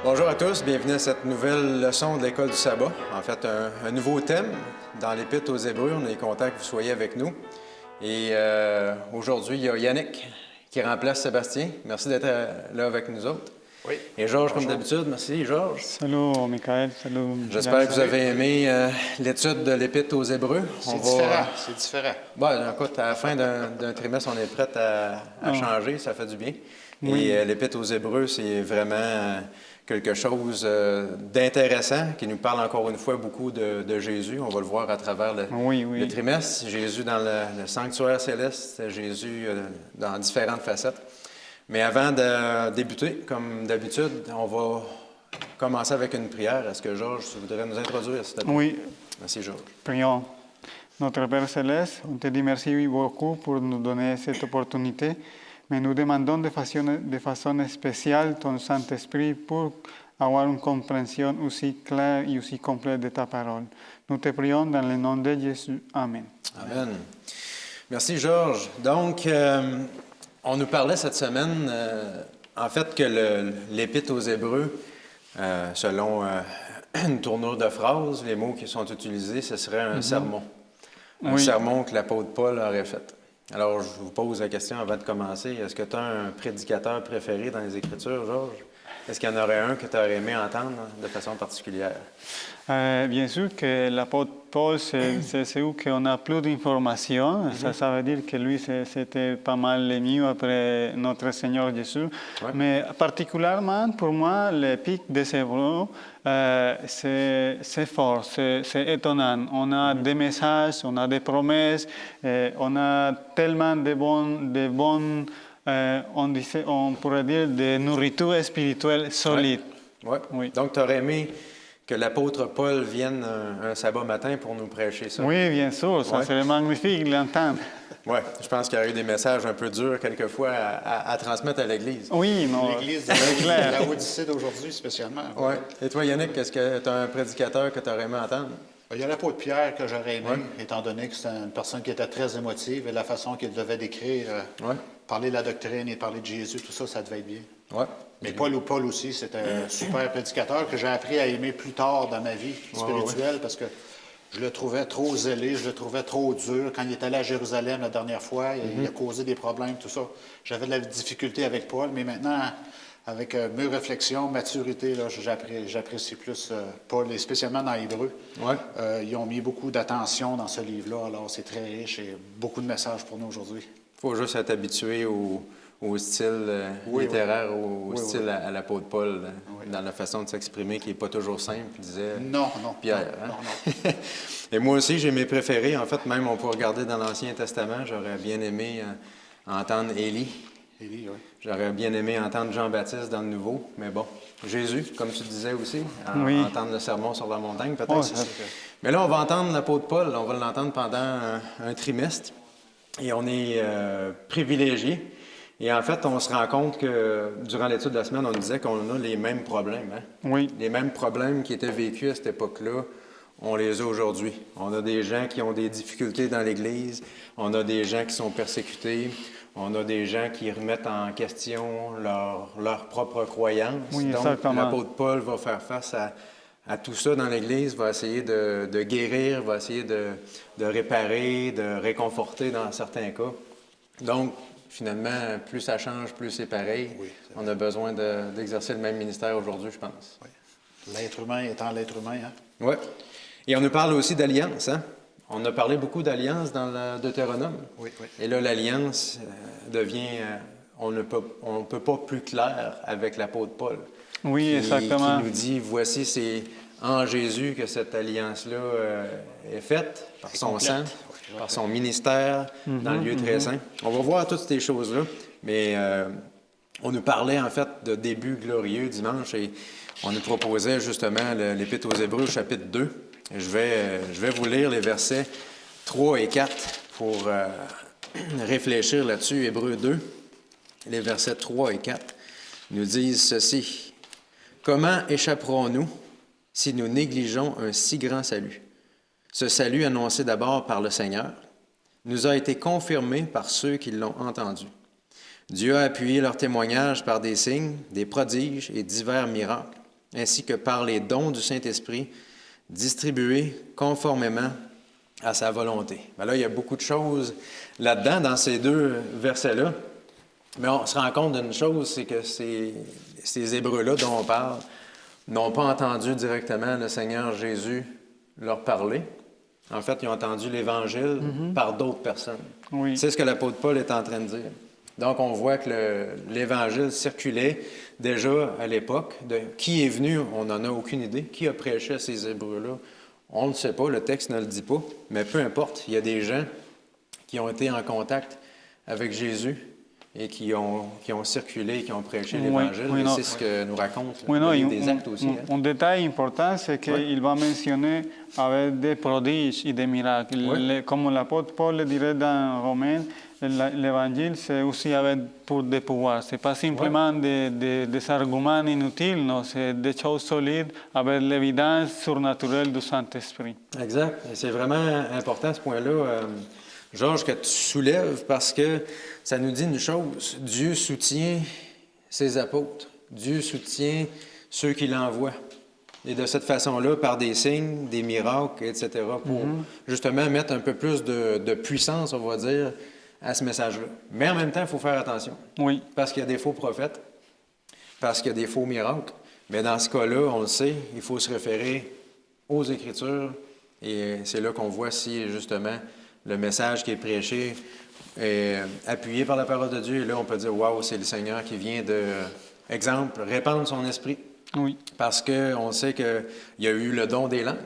Bonjour à tous, bienvenue à cette nouvelle leçon de l'École du sabbat. En fait, un nouveau thème dans l'Épître aux Hébreux. On est content que vous soyez avec nous. Et aujourd'hui, il y a Yannick qui remplace Sébastien. Merci d'être là avec nous autres. Oui. Et Georges, Bonjour. comme d'habitude. Merci, Georges. Salut, Michael. Salut. J'espère que vous avez aimé l'étude de l'Épître aux Hébreux. C'est différent, c'est différent. Bon, écoute, à la fin d'un trimestre, on est prêt à changer, ça fait du bien. Oui. Et l'Épître aux Hébreux, c'est vraiment quelque chose d'intéressant qui nous parle encore une fois beaucoup de Jésus. On va le voir à travers le trimestre. Jésus dans le sanctuaire céleste, Jésus dans différentes facettes. Mais avant de débuter, comme d'habitude, on va commencer avec une prière. Est-ce que Georges, tu voudrais nous introduire, s'il te plaît? Oui. Merci, Georges. Prions. Notre Père Céleste, on te dit merci beaucoup pour nous donner cette opportunité, mais nous demandons de façon spéciale ton Saint-Esprit pour avoir une compréhension aussi claire et aussi complète de ta parole. Nous te prions dans le nom de Jésus. Amen. Amen. Merci, Georges. Donc, on nous parlait cette semaine, en fait, que l'Épître aux Hébreux, selon une tournure de phrase, les mots qui sont utilisés, ce serait un sermon. Un sermon que l'apôtre Paul aurait fait. Alors, je vous pose la question avant de commencer. Est-ce que tu as un prédicateur préféré dans les Écritures, Georges? Est-ce qu'il y en aurait un que tu aurais aimé entendre de façon particulière? Bien sûr que l'apôtre Paul, c'est où qu'on a plus d'informations. Ça veut dire que lui, c'était pas mal le mieux après notre Seigneur Jésus. Ouais. Mais particulièrement, pour moi, l'Épître des Hébreux, c'est fort, c'est étonnant. On a des messages, on a des promesses, on a tellement de bonnes on pourrait dire de nourriture spirituelle solide. Ouais. Oui. Donc, tu aurais aimé que l'apôtre Paul vienne un sabbat matin pour nous prêcher ça. Oui, bien sûr, ça serait magnifique de l'entendre. Oui, je pense qu'il y a eu des messages un peu durs quelquefois à transmettre à l'Église. Oui, non. L'Église de la Odyssée d'aujourd'hui spécialement. Oui. Et toi, Yannick, est-ce que tu as un prédicateur que tu aurais aimé entendre? Il y a l'apôtre Pierre que j'aurais aimé, étant donné que c'est une personne qui était très émotive et la façon qu'il devait décrire, parler de la doctrine et parler de Jésus, tout ça, ça devait être bien. Ouais. Mais Paul aussi, c'était un super prédicateur que j'ai appris à aimer plus tard dans ma vie spirituelle parce que je le trouvais trop zélé, je le trouvais trop dur. Quand il est allé à Jérusalem la dernière fois, il a causé des problèmes, tout ça. J'avais de la difficulté avec Paul, mais maintenant, avec mes réflexions, maturité, là, j'apprécie plus Paul, et spécialement dans l'Hébreu. Ouais. Ils ont mis beaucoup d'attention dans ce livre-là, alors c'est très riche et beaucoup de messages pour nous aujourd'hui. Il faut juste être habitué au style littéraire, au style à l'apôtre Paul, dans la façon de s'exprimer qui n'est pas toujours simple, disait Pierre. Non. Et moi aussi, j'ai mes préférés. En fait, même on peut regarder dans l'Ancien Testament, j'aurais bien aimé entendre Élie. Élie, oui. J'aurais bien aimé entendre Jean-Baptiste dans le Nouveau, mais bon, Jésus, comme tu disais aussi, entendre le sermon sur la montagne peut-être. Mais là, on va entendre l'apôtre Paul, on va l'entendre pendant un trimestre, et on est privilégiés. Et en fait, on se rend compte que durant l'étude de la semaine, on disait qu'on a les mêmes problèmes. Hein? Oui. Les mêmes problèmes qui étaient vécus à cette époque-là, on les a aujourd'hui. On a des gens qui ont des difficultés dans l'Église, on a des gens qui sont persécutés, on a des gens qui remettent en question leur propre croyance. Oui, donc, l'apôtre Paul va faire face à tout ça dans l'Église, va essayer de guérir, va essayer de réparer, de réconforter dans certains cas. Donc, finalement, plus ça change, plus c'est pareil. Oui, on a besoin d'exercer le même ministère aujourd'hui, je pense. Oui. L'être humain étant l'être humain. Hein? Oui. Et on nous parle aussi d'alliance. Hein? On a parlé beaucoup d'alliance dans le Deutéronome. Oui. Et là, l'alliance devient... on ne peut pas plus clair avec l'apôtre Paul. Oui, exactement. Qui nous dit, voici, c'est en Jésus que cette alliance-là est faite, par son sang, par son ministère, dans le lieu très saint. On va voir toutes ces choses-là, mais on nous parlait en fait de début glorieux dimanche et on nous proposait justement l'Épître aux Hébreux, chapitre 2. Je vais vous lire les versets 3 et 4 pour réfléchir là-dessus. Hébreux 2, les versets 3 et 4 nous disent ceci. « Comment échapperons-nous si nous négligeons un si grand salut? Ce salut annoncé d'abord par le Seigneur nous a été confirmé par ceux qui l'ont entendu. Dieu a appuyé leur témoignage par des signes, des prodiges et divers miracles. ainsi que par les dons du Saint-Esprit distribués conformément à sa volonté. Bien là, il y a beaucoup de choses là-dedans, dans ces deux versets-là. Mais on se rend compte d'une chose, c'est que ces Hébreux-là dont on parle n'ont pas entendu directement le Seigneur Jésus leur parler. En fait, ils ont entendu l'Évangile par d'autres personnes. Oui. C'est ce que l'apôtre Paul est en train de dire. Donc, on voit que l'Évangile circulait déjà à l'époque. De qui est venu, on n'en a aucune idée. Qui a prêché à ces Hébreux-là? On ne le sait pas, le texte ne le dit pas. Mais peu importe, il y a des gens qui ont été en contact avec Jésus et qui ont circulé, qui ont prêché l'Évangile. Oui, et c'est ce que nous raconte le Bueno, livre y des Actes aussi. un détail important, c'est qu'il va mentionner avec des prodiges et des miracles. Oui. Comme l'apôtre Paul le dirait dans Romains, l'évangile, c'est aussi avec pour des pouvoirs. Ce n'est pas simplement des arguments inutiles, non, c'est des choses solides avec l'évidence surnaturelle du Saint-Esprit. Exact. Et c'est vraiment important ce point-là, Georges, que tu soulèves parce que ça nous dit une chose. Dieu soutient ses apôtres. Dieu soutient ceux qui l'envoient. Et de cette façon-là, par des signes, des miracles, etc., pour justement mettre un peu plus de puissance, on va dire, à ce message-là. Mais en même temps, il faut faire attention. Oui. Parce qu'il y a des faux prophètes, parce qu'il y a des faux miracles. Mais dans ce cas-là, on le sait, il faut se référer aux Écritures. Et c'est là qu'on voit si, justement, le message qui est prêché est appuyé par la parole de Dieu. Et là, on peut dire, waouh, c'est le Seigneur qui vient de, exemple, répandre son esprit. Oui. Parce qu'on sait qu'il y a eu le don des langues.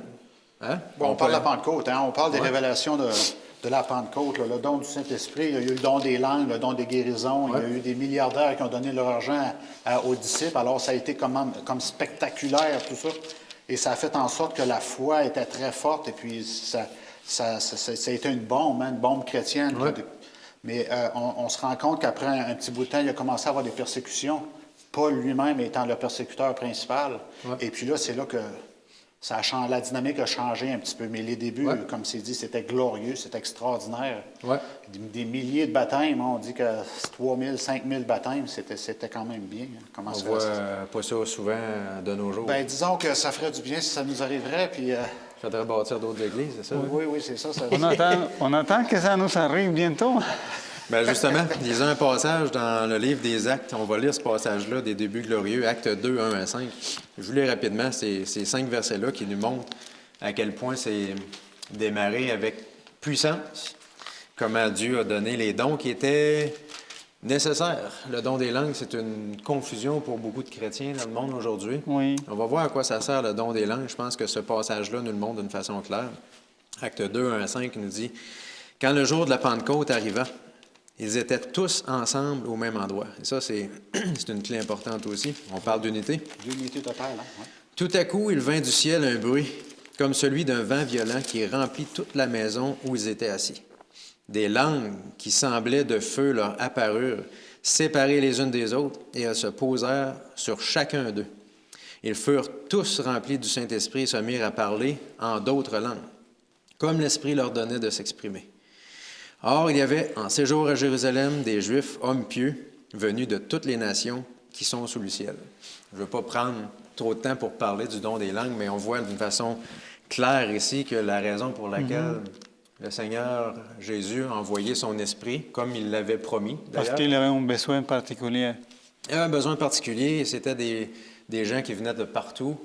Hein? Bon, on parle de la Pentecôte, hein? On parle des révélations de la Pentecôte, là, le don du Saint-Esprit. Il y a eu le don des langues, le don des guérisons. Il y a eu des milliardaires qui ont donné leur argent aux disciples. Alors, ça a été comme spectaculaire, tout ça. Et ça a fait en sorte que la foi était très forte. Et puis, ça a été une bombe chrétienne. Ouais. Mais on se rend compte qu'après un petit bout de temps, il a commencé à avoir des persécutions. Paul lui-même étant le persécuteur principal. Ouais. Et puis là, c'est là que la dynamique a changé un petit peu. Mais les débuts, comme c'est dit, c'était glorieux, c'était extraordinaire. Ouais. Des milliers de baptêmes, on dit que 3 000, 5 000 baptêmes, c'était quand même bien. Comment On ça voit reste? pas ça souvent de nos jours. Ben, disons que ça ferait du bien si ça nous arriverait. Puis, Il faudrait bâtir d'autres églises, c'est ça? oui, c'est ça. On attend que ça nous arrive bientôt. Bien, justement, lisons un passage dans le livre des Actes. On va lire ce passage-là, des débuts glorieux, Actes 2, 1 à 5. Je vous lis rapidement ces 5 versets-là qui nous montrent à quel point c'est démarré avec puissance, comment Dieu a donné les dons qui étaient nécessaires. Le don des langues, c'est une confusion pour beaucoup de chrétiens dans le monde aujourd'hui. Oui. On va voir à quoi ça sert le don des langues. Je pense que ce passage-là nous le montre d'une façon claire. Acte 2, 1 à 5 nous dit « Quand le jour de la Pentecôte arriva, ils étaient tous ensemble au même endroit. » Et ça, c'est une clé importante aussi. On parle d'unité. L'unité totale, hein? Ouais. Tout à coup, il vint du ciel un bruit, comme celui d'un vent violent qui remplit toute la maison où ils étaient assis. Des langues qui semblaient de feu leur apparurent, séparées les unes des autres, et elles se posèrent sur chacun d'eux. Ils furent tous remplis du Saint-Esprit et se mirent à parler en d'autres langues, comme l'Esprit leur donnait de s'exprimer. Or, il y avait en séjour à Jérusalem des Juifs, hommes pieux, venus de toutes les nations qui sont sous le ciel. Je ne veux pas prendre trop de temps pour parler du don des langues, mais on voit d'une façon claire ici que la raison pour laquelle le Seigneur Jésus a envoyé son Esprit, comme il l'avait promis, Parce d'ailleurs, qu'il avait un besoin particulier. il avait un besoin particulier, c'était des gens qui venaient de partout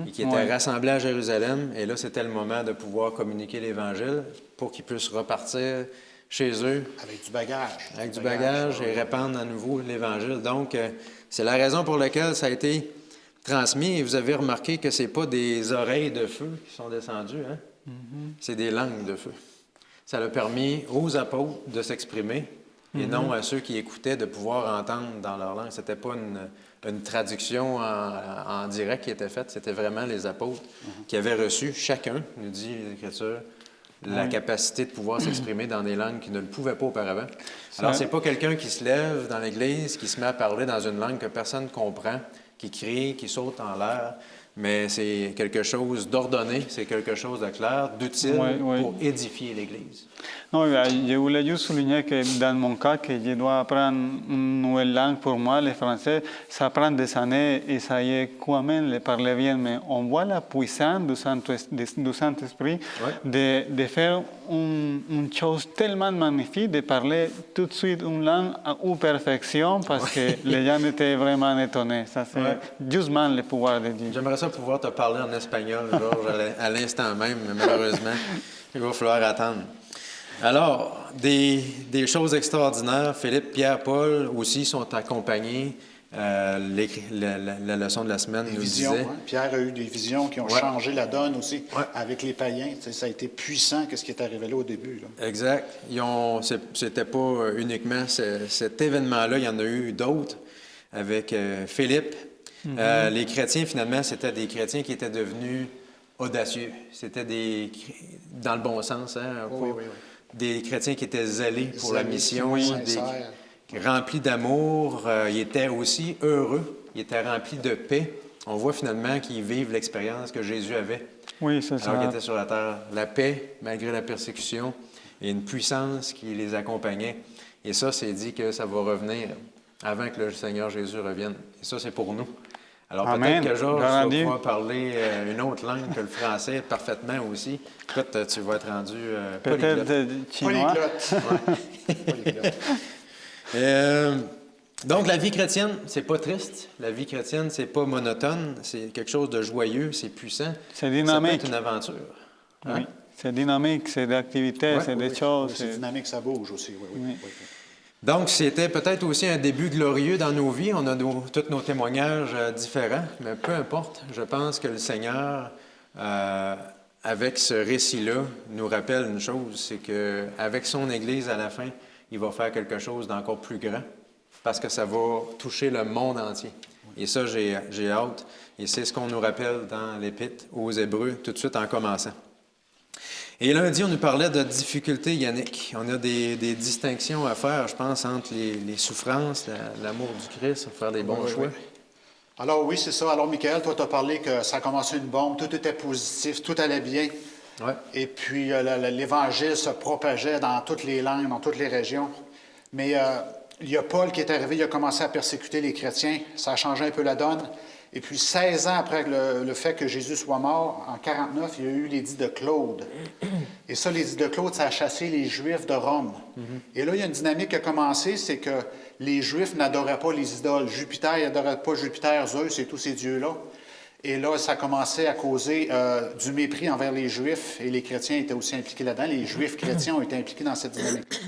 et qui étaient rassemblés à Jérusalem. Et là, c'était le moment de pouvoir communiquer l'Évangile pour qu'ils puissent repartir chez eux Avec du bagage. avec du bagage et répandre à nouveau l'Évangile. Donc, c'est la raison pour laquelle ça a été transmis. Et vous avez remarqué que ce n'est pas des oreilles de feu qui sont descendues, hein? C'est des langues de feu. Ça a permis aux apôtres de s'exprimer et non à ceux qui écoutaient de pouvoir entendre dans leur langue. Ce n'était pas une traduction en direct qui était faite, c'était vraiment les apôtres qui avaient reçu, chacun, nous dit l'Écriture, la capacité de pouvoir s'exprimer dans des langues qui ne le pouvaient pas auparavant. Alors, c'est pas quelqu'un qui se lève dans l'Église, qui se met à parler dans une langue que personne ne comprend, qui crie, qui saute en l'air. mais c'est quelque chose d'ordonné, c'est quelque chose de clair, d'utile Oui. pour édifier l'Église. Non, je voulais juste souligner que dans mon cas, que je dois apprendre une nouvelle langue, pour moi, le français, ça prend des années et ça y est, quand même, le parler bien, mais on voit la puissance du Saint-Esprit de faire une chose tellement magnifique, de parler tout de suite une langue à perfection, parce que les gens étaient vraiment étonnés. Ça, c'est justement le pouvoir de Dieu. J'aimerais ça pouvoir te parler en espagnol, Georges, à l'instant même, mais malheureusement, il va falloir attendre. Alors, des choses extraordinaires. Philippe, Pierre, Paul aussi sont accompagnés. La leçon de la semaine nous disait. Hein? Pierre a eu des visions qui ont changé la donne aussi avec les païens. Ça a été puissant, qu'est-ce qui est arrivé là au début. Là. Exact. C'était pas uniquement cet événement-là, il y en a eu d'autres avec Philippe. Les chrétiens, finalement, c'était des chrétiens qui étaient devenus audacieux. C'était dans le bon sens, hein? Oui. Des chrétiens qui étaient zélés pour la mission, sincères. remplis d'amour. Ils étaient aussi heureux, ils étaient remplis de paix. On voit finalement qu'ils vivent l'expérience que Jésus avait Oui, c'est ça. alors qu'il était sur la terre. La paix, malgré la persécution, et une puissance qui les accompagnait. Et ça, c'est dit que ça va revenir avant que le Seigneur Jésus revienne. Et ça, c'est pour nous. Alors Amen. Peut-être que Georges va Rendu. pouvoir parler une autre langue que le français parfaitement aussi. Écoute, tu vas être rendu polyglotte. Peut-être chinois. Polyglotte. Donc, la vie chrétienne, c'est pas triste. La vie chrétienne, c'est pas monotone. C'est quelque chose de joyeux, c'est puissant. C'est dynamique. Ça peut être une aventure. Hein? Oui, c'est dynamique, c'est des activités, c'est des choses. C'est dynamique, ça bouge aussi. Oui. Donc, c'était peut-être aussi un début glorieux dans nos vies. On a tous nos témoignages différents, mais peu importe. Je pense que le Seigneur, avec ce récit-là, nous rappelle une chose, c'est qu'avec son Église à la fin, il va faire quelque chose d'encore plus grand, parce que ça va toucher le monde entier. Et ça, j'ai hâte. Et c'est ce qu'on nous rappelle dans l'Épître aux Hébreux, tout de suite en commençant. Et lundi, on nous parlait de difficultés, Yannick. On a des distinctions à faire, je pense, entre les souffrances, l'amour du Christ, faire des bons choix. Oui. Alors oui, c'est ça. Alors, Michael, toi, tu as parlé que ça a commencé une bombe, tout était positif, tout allait bien. Ouais. Et puis, l'Évangile se propageait dans toutes les langues, dans toutes les régions. Mais il y a Paul qui est arrivé, il a commencé à persécuter les chrétiens. Ça a changé un peu la donne. Et puis, 16 ans après le fait que Jésus soit mort, en 49, il y a eu l'édit de Claude. Et ça, l'édit de Claude, ça a chassé les Juifs de Rome. Et là, il y a une dynamique qui a commencé, c'est que les Juifs n'adoraient pas les idoles. Jupiter, ils n'adoraient pas Jupiter, Zeus et tous ces dieux-là. Et là, ça a commencé à causer du mépris envers les Juifs. Et les chrétiens étaient aussi impliqués là-dedans. Les Juifs chrétiens ont été impliqués dans cette dynamique.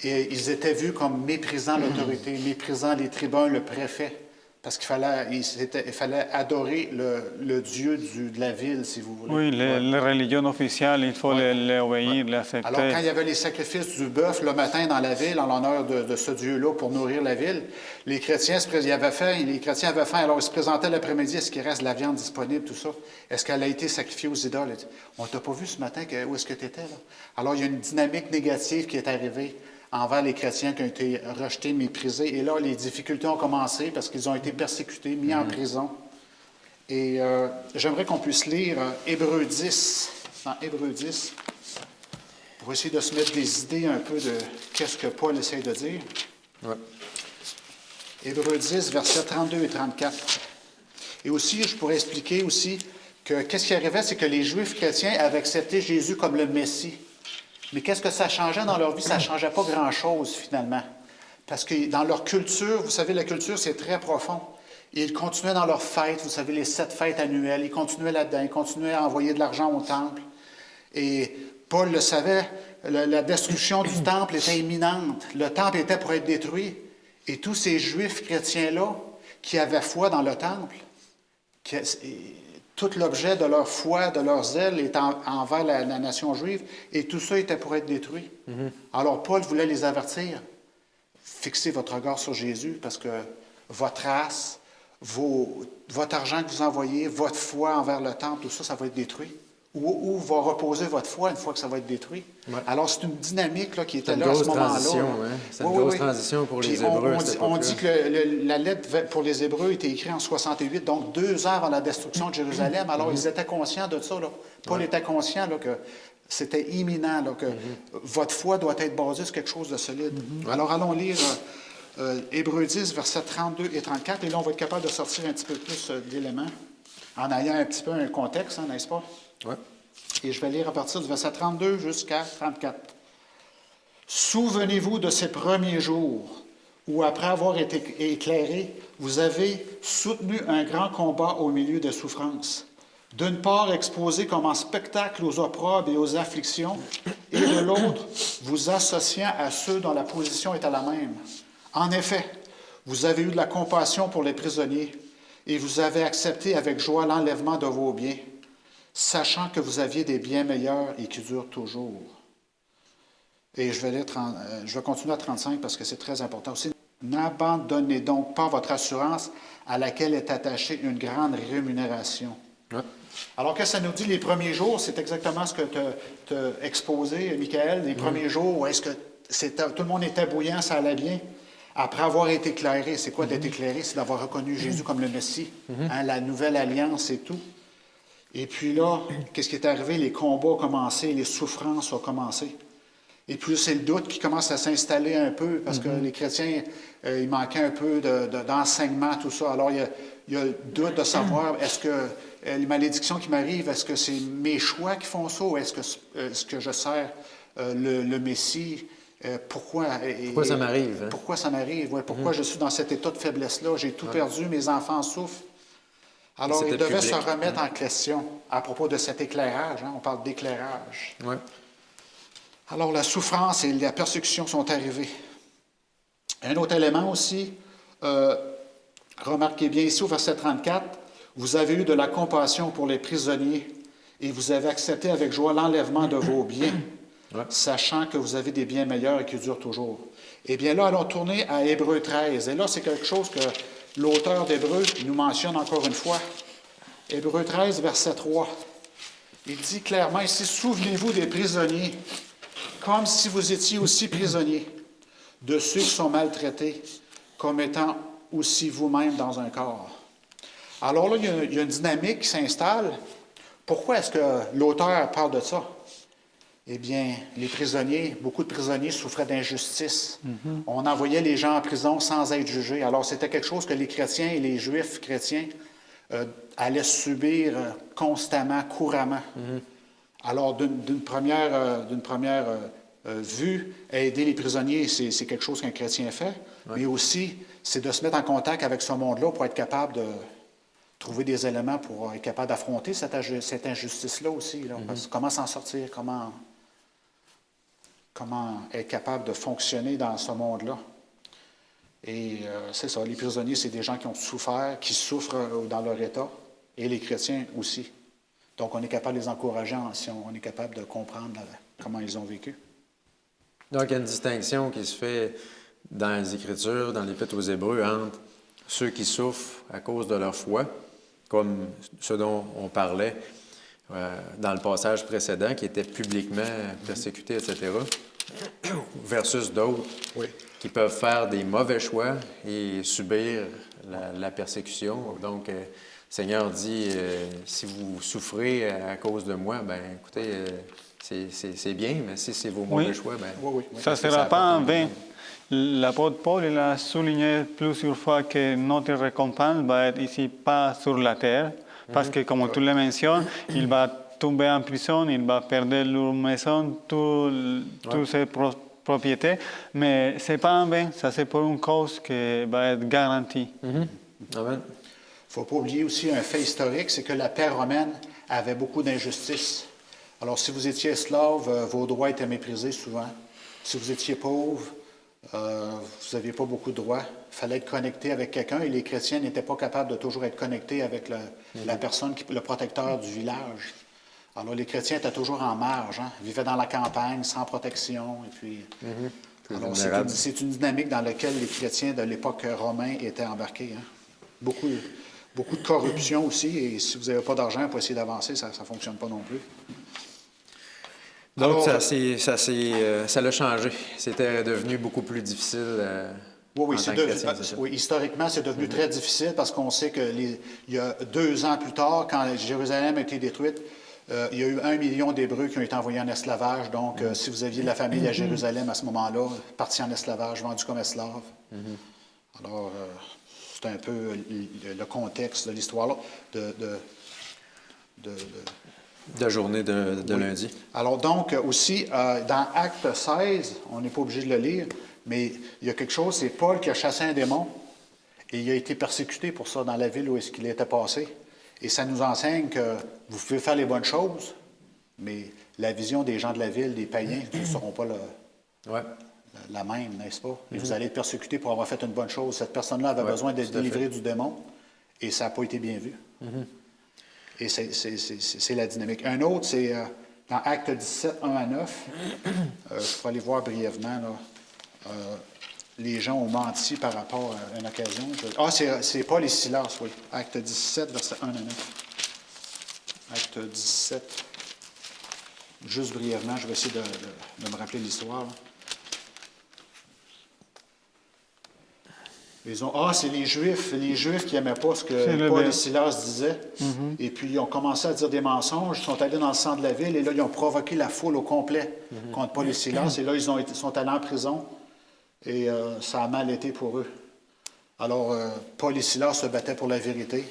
Et ils étaient vus comme méprisant l'autorité, méprisant les tribuns, le préfet. Parce qu'il fallait adorer le Dieu de la ville, si vous voulez. Oui, les religions officielles, il faut les obéir, les accepter. Alors, quand il y avait les sacrifices du bœuf le matin dans la ville, en l'honneur de ce Dieu-là pour nourrir la ville, les chrétiens avaient faim, alors ils se présentaient l'après-midi, est-ce qu'il reste de la viande disponible, tout ça? Est-ce qu'elle a été sacrifiée aux idoles? On ne t'a pas vu ce matin, où est-ce que tu étais, là? Alors, il y a une dynamique négative qui est arrivée envers les chrétiens qui ont été rejetés, méprisés. Et là, les difficultés ont commencé parce qu'ils ont été persécutés, mis en prison. Et j'aimerais qu'on puisse lire Hébreux 10, dans Hébreux 10, pour essayer de se mettre des idées un peu de qu'est-ce que Paul essaie de dire. Ouais. Hébreux 10, versets 32 et 34. Et aussi, je pourrais expliquer aussi que qu'est-ce qui arrivait, c'est que les Juifs chrétiens avaient accepté Jésus comme le Messie. Mais qu'est-ce que ça changeait dans leur vie? Ça ne changeait pas grand-chose, finalement. Parce que dans leur culture, vous savez, la culture, c'est très profond. Et ils continuaient dans leurs fêtes, vous savez, les 7 fêtes annuelles. Ils continuaient là-dedans, ils continuaient à envoyer de l'argent au temple. Et Paul le savait, la destruction du temple était imminente. Le temple était pour être détruit. Et tous ces Juifs chrétiens-là, qui avaient foi dans le temple, tout l'objet de leur foi, de leur zèle est envers la nation juive, et tout ça était pour être détruit. Alors Paul voulait les avertir. Fixez votre regard sur Jésus, parce que votre race, votre argent que vous envoyez, votre foi envers le temple, tout ça, ça va être détruit. où va reposer votre foi une fois que ça va être détruit. Ouais. Alors, c'est une dynamique là, qui était C'est une là à ce grosse moment-là. transition, hein? C'est une grosse transition pour les Hébreux. On dit que la lettre pour les Hébreux était écrite en 68, donc 2 ans avant la destruction de Jérusalem. Alors, ils étaient conscients de ça. Là. Paul était conscient là, que c'était imminent, là, que votre foi doit être basée sur quelque chose de solide. Alors, allons lire Hébreux 10, versets 32 et 34. Et là, on va être capable de sortir un petit peu plus d'éléments en ayant un petit peu un contexte, hein, n'est-ce pas? Oui. Et je vais lire à partir du verset 32 jusqu'à 34. Souvenez-vous de ces premiers jours où, après avoir été éclairés, vous avez soutenu un grand combat au milieu des souffrances. D'une part, exposé comme en spectacle aux opprobes et aux afflictions, et de l'autre, vous associant à ceux dont la position est à la même. En effet, vous avez eu de la compassion pour les prisonniers, et vous avez accepté avec joie l'enlèvement de vos biens, sachant que vous aviez des biens meilleurs et qui durent toujours. Et je vais continuer à 35 parce que c'est très important aussi. N'abandonnez donc pas votre assurance à laquelle est attachée une grande rémunération. Ouais. Alors, qu'est-ce que ça nous dit les premiers jours? C'est exactement ce que tu as exposé, Michael. Les premiers jours, où est-ce que tout le monde était bouillant, ça allait bien? Après avoir été éclairé, c'est quoi d'être éclairé? C'est d'avoir reconnu Jésus comme le Messie, hein, la nouvelle alliance et tout. Et puis là, qu'est-ce qui est arrivé? Les combats ont commencé, les souffrances ont commencé. Et puis c'est le doute qui commence à s'installer un peu, parce que les chrétiens, il manquait un peu d'enseignement, tout ça. Alors, il y a le doute de savoir, est-ce que les malédictions qui m'arrivent, est-ce que c'est mes choix qui font ça, ou est-ce que je sers le Messie? Pourquoi ça m'arrive? Hein? Pourquoi ça m'arrive? Ouais, pourquoi je suis dans cet état de faiblesse-là? J'ai tout perdu, mes enfants souffrent. Alors, il devait se remettre en question à propos de cet éclairage. Hein? On parle d'éclairage. Ouais. Alors, la souffrance et la persécution sont arrivées. Un autre élément aussi, remarquez bien ici au verset 34, vous avez eu de la compassion pour les prisonniers et vous avez accepté avec joie l'enlèvement de vos biens, sachant que vous avez des biens meilleurs et qui durent toujours. Eh bien là, allons tourner à Hébreux 13. Et là, c'est quelque chose que l'auteur d'Hébreux nous mentionne encore une fois. Hébreux 13, verset 3. Il dit clairement ici, « Souvenez-vous des prisonniers, comme si vous étiez aussi prisonniers, de ceux qui sont maltraités, comme étant aussi vous-même dans un corps. » Alors là, il y a une dynamique qui s'installe. Pourquoi est-ce que l'auteur parle de ça? Eh bien, les prisonniers, beaucoup de prisonniers souffraient d'injustice. On envoyait les gens en prison sans être jugés. Alors, c'était quelque chose que les chrétiens et les juifs chrétiens allaient subir constamment, couramment. Alors, d'une première vue, aider les prisonniers, c'est quelque chose qu'un chrétien fait, mais aussi, c'est de se mettre en contact avec ce monde-là pour être capable de trouver des éléments pour être capable d'affronter cette injustice-là aussi. Là, parce que comment s'en sortir, comment être capable de fonctionner dans ce monde-là. Et c'est ça, les prisonniers, c'est des gens qui ont souffert, qui souffrent dans leur état, et les chrétiens aussi. Donc, on est capable de les encourager si on est capable de comprendre comment ils ont vécu. Donc, il y a une distinction qui se fait dans les Écritures, dans l'Épître aux Hébreux, entre ceux qui souffrent à cause de leur foi, comme ce dont on parlait dans le passage précédent, qui étaient publiquement persécutés, etc., versus d'autres qui peuvent faire des mauvais choix et subir la persécution. Donc, le Seigneur dit, si vous souffrez à cause de moi, bien, écoutez, c'est bien, mais si c'est vos mauvais choix, bien... Ça ne sera pas en vain. L'apôtre Paul il a souligné plusieurs fois que notre récompense va être ici, pas sur la terre, parce que, comme tu le mentionnes, il va tomber en prison, il va perdre leur maison, toutes ses propriétés, mais ce n'est pas en vain, ça c'est pour une cause qui va être garantie. Amen. Il ne faut pas oublier aussi un fait historique, c'est que la paix romaine avait beaucoup d'injustice. Alors, si vous étiez esclave, vos droits étaient méprisés souvent. Si vous étiez pauvre, vous n'aviez pas beaucoup de droits. Il fallait être connecté avec quelqu'un et les chrétiens n'étaient pas capables de toujours être connectés avec la personne, le protecteur du village. Alors, les chrétiens étaient toujours en marge, hein, vivaient dans la campagne, sans protection. Et puis, alors, c'est une dynamique dans laquelle les chrétiens de l'époque romaine étaient embarqués. Hein. Beaucoup. beaucoup de corruption aussi. Et si vous n'avez pas d'argent pour essayer d'avancer, ça ne fonctionne pas non plus. Donc, Alors, ça l'a changé. C'était devenu beaucoup plus difficile oui, en tant que chrétien, c'est ça. oui, historiquement, c'est devenu très difficile parce qu'on sait que il y a 2 ans plus tard, quand Jérusalem a été détruite, il y a eu 1 million d'Hébreux qui ont été envoyés en esclavage. Donc, si vous aviez de la famille à Jérusalem à ce moment-là, partis en esclavage, vendus comme esclaves. Alors, c'est un peu le contexte de l'histoire de journée de lundi. Alors donc, aussi, dans Acte 16, on n'est pas obligé de le lire, mais il y a quelque chose, c'est Paul qui a chassé un démon et il a été persécuté pour ça dans la ville où est-ce qu'il était passé. Et ça nous enseigne que vous pouvez faire les bonnes choses, mais la vision des gens de la ville, des païens, ne seront pas la même, n'est-ce pas? Et vous allez être persécuté pour avoir fait une bonne chose. Cette personne-là avait besoin d'être délivrée du démon et ça n'a pas été bien vu. Et c'est la dynamique. Un autre, c'est dans Acte 17, 1 à 9. Je vais aller voir brièvement. Là. Les gens ont menti par rapport à une occasion. C'est Paul et Silas, oui. Acte 17, verset 1 à 9. Acte 17. Juste brièvement, je vais essayer de me rappeler l'histoire. C'est les Juifs qui n'aimaient pas ce que Paul et Silas disaient. Et puis, ils ont commencé à dire des mensonges. Ils sont allés dans le centre de la ville et là, ils ont provoqué la foule au complet contre Paul et Silas. Et là, ils sont allés en prison et ça a mal été pour eux. Alors, Paul et Silas se battaient pour la vérité.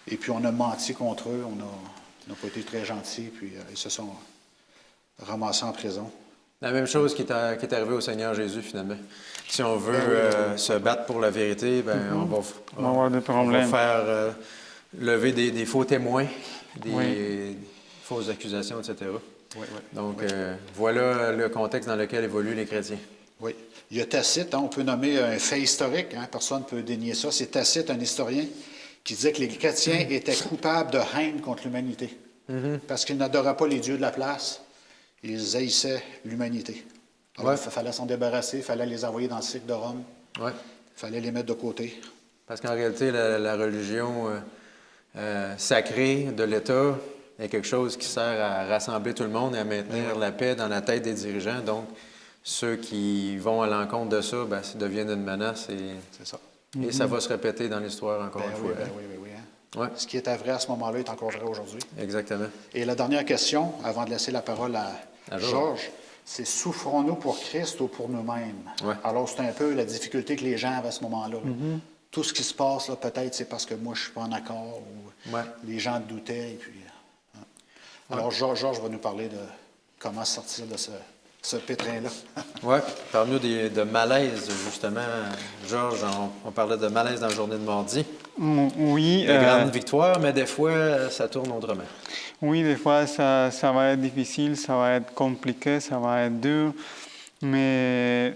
Et puis, on a menti contre eux. On n'a pas été très gentils. Puis, ils se sont ramassés en prison. La même chose qui est arrivée au Seigneur Jésus, finalement. Si on veut se battre pour la vérité, on va faire lever des faux témoins, des fausses accusations, etc. Donc, voilà le contexte dans lequel évoluent les chrétiens. Oui. Il y a Tacite, on peut nommer un fait historique, personne ne peut dénier ça. C'est Tacite, un historien, qui disait que les chrétiens étaient coupables de haine contre l'humanité parce qu'ils n'adoraient pas les dieux de la place. Ils haïssaient l'humanité. Alors, il fallait s'en débarrasser, il fallait les envoyer dans le cycle de Rome. Il fallait les mettre de côté. Parce qu'en réalité, la religion sacrée de l'État est quelque chose qui sert à rassembler tout le monde et à maintenir la paix dans la tête des dirigeants. Donc, ceux qui vont à l'encontre de ça, ça devient une menace et ça va se répéter dans l'histoire encore une fois. Oui. Ce qui était vrai à ce moment-là est encore vrai aujourd'hui. Exactement. Et la dernière question, avant de laisser la parole à Georges, c'est souffrons-nous pour Christ ou pour nous-mêmes? Alors, c'est un peu la difficulté que les gens avaient à ce moment-là. Tout ce qui se passe, là, peut-être, c'est parce que moi, je ne suis pas en accord ou les gens doutaient. Et puis, Alors, Georges va nous parler de comment sortir de ce pétrin-là. Parle-nous de malaise, justement. Georges, on parlait de malaise dans la journée de mardi. Oui. De grande victoire, mais des fois, ça tourne autrement. Oui, des fois, ça va être difficile, ça va être compliqué, ça va être dur. Mais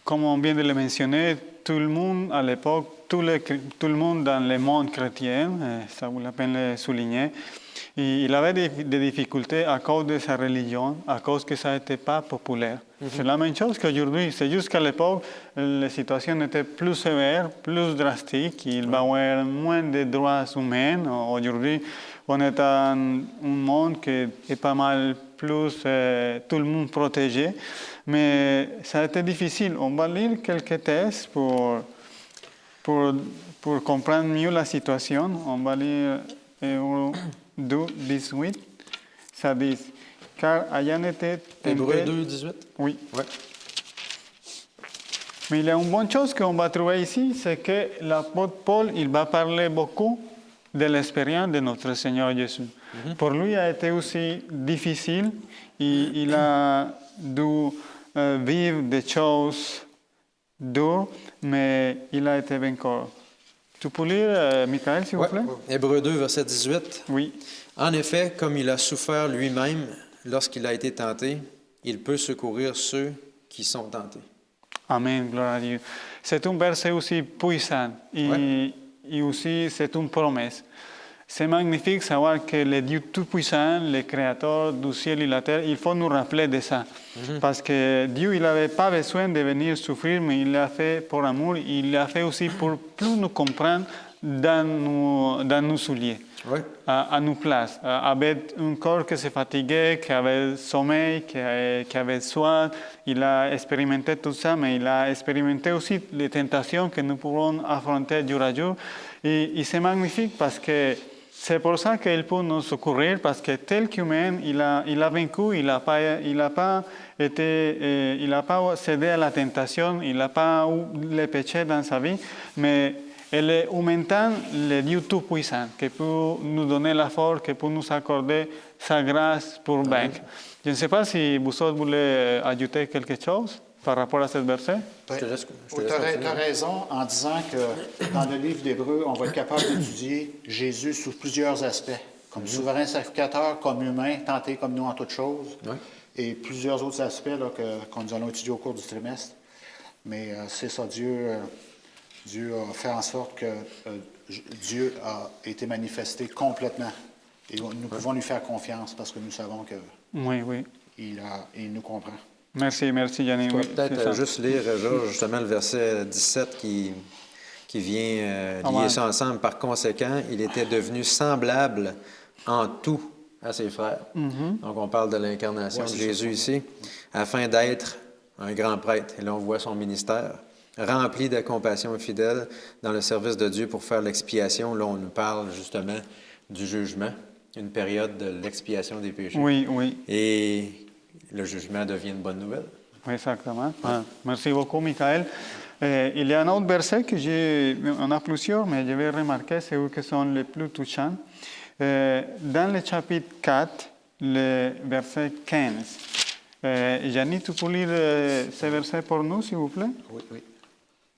comme on vient de le mentionner, tout le monde à l'époque, tout le monde dans le monde chrétien, ça vaut la peine de le souligner, il avait des difficultés à cause de sa religion, à cause que ça n'était pas populaire. C'est la même chose qu'aujourd'hui. C'est juste qu'à l'époque, la situation était plus sévère, plus drastique. Il va y avoir moins de droits humains. Aujourd'hui, on est dans un monde qui est pas mal plus, tout le monde protégé. Mais ça a été difficile. On va lire quelques textes pour comprendre mieux la situation. On va lire Hébreux 2, 18. Ça dit, car ayant été tenté... Hébreux 2, 18? Oui. Mais il y a une bonne chose qu'on va trouver ici, c'est que l'apôtre Paul, il va parler beaucoup de l'expérience de notre Seigneur Jésus. Pour lui, a été aussi difficile. Il a dû vivre des choses dures, mais il a été vainqueur. Tu peux lire, Michael, s'il vous plaît? Hébreux 2, verset 18. Oui. En effet, comme il a souffert lui-même lorsqu'il a été tenté, il peut secourir ceux qui sont tentés. Amen, gloire à Dieu. C'est un verset aussi puissant et aussi c'est une promesse. C'est magnifique de savoir que le Dieu Tout-Puissant, le Créateur du ciel et la terre, il faut nous rappeler de ça. Parce que Dieu, il n'avait pas besoin de venir souffrir, mais il l'a fait pour amour. Il l'a fait aussi pour plus nous comprendre dans nos souliers, Oui. à nos places, avec un corps qui se fatiguait, qui avait sommeil, qui avait soif. Il a expérimenté tout ça, mais il a expérimenté aussi les tentations que nous pourrons affronter jour à jour. Et c'est magnifique parce que c'est pour ça qu'il peut nous secourir, parce que tel qu'humain, il a vaincu, il n'a pas cédé à la tentation, il n'a pas eu le péché dans sa vie, mais il est en même temps le Dieu Tout-Puissant, qui peut nous donner la force, qui peut nous accorder sa grâce pour vaincre. Je ne sais pas si vous autres voulez ajouter quelque chose par rapport à ce verset. Je te laisse Tu continuer. as raison en disant que dans le livre d'Hébreux, on va être capable d'étudier Jésus sous plusieurs aspects, comme souverain sacrificateur, comme humain, tenté comme nous en toutes choses, Oui. et plusieurs autres aspects là, que nous allons étudier au cours du trimestre. Mais c'est ça, Dieu a fait en sorte que Dieu a été manifesté complètement. Et nous pouvons lui faire confiance parce que nous savons Oui, oui. qu'il nous comprend. Merci, Yannick. Je vais Oui, peut-être c'est ça. juste lire justement le verset 17 qui vient lier ça ensemble. Par conséquent, il était devenu semblable en tout à ses frères. Donc, on parle de l'incarnation de Jésus ici, afin d'être un grand prêtre. Et là, on voit son ministère, rempli de compassion et fidèle dans le service de Dieu pour faire l'expiation. Là, on nous parle justement du jugement, une période de l'expiation des péchés. Oui, oui. Et le jugement devient une bonne nouvelle. Exactement. Ah, merci beaucoup, Michael. Il y a un autre verset on a plusieurs, mais je vais remarquer ceux qui sont les plus touchants. Dans le chapitre 4, le verset 15. Yannick, tu peux lire ce verset pour nous, s'il vous plaît? Oui, oui.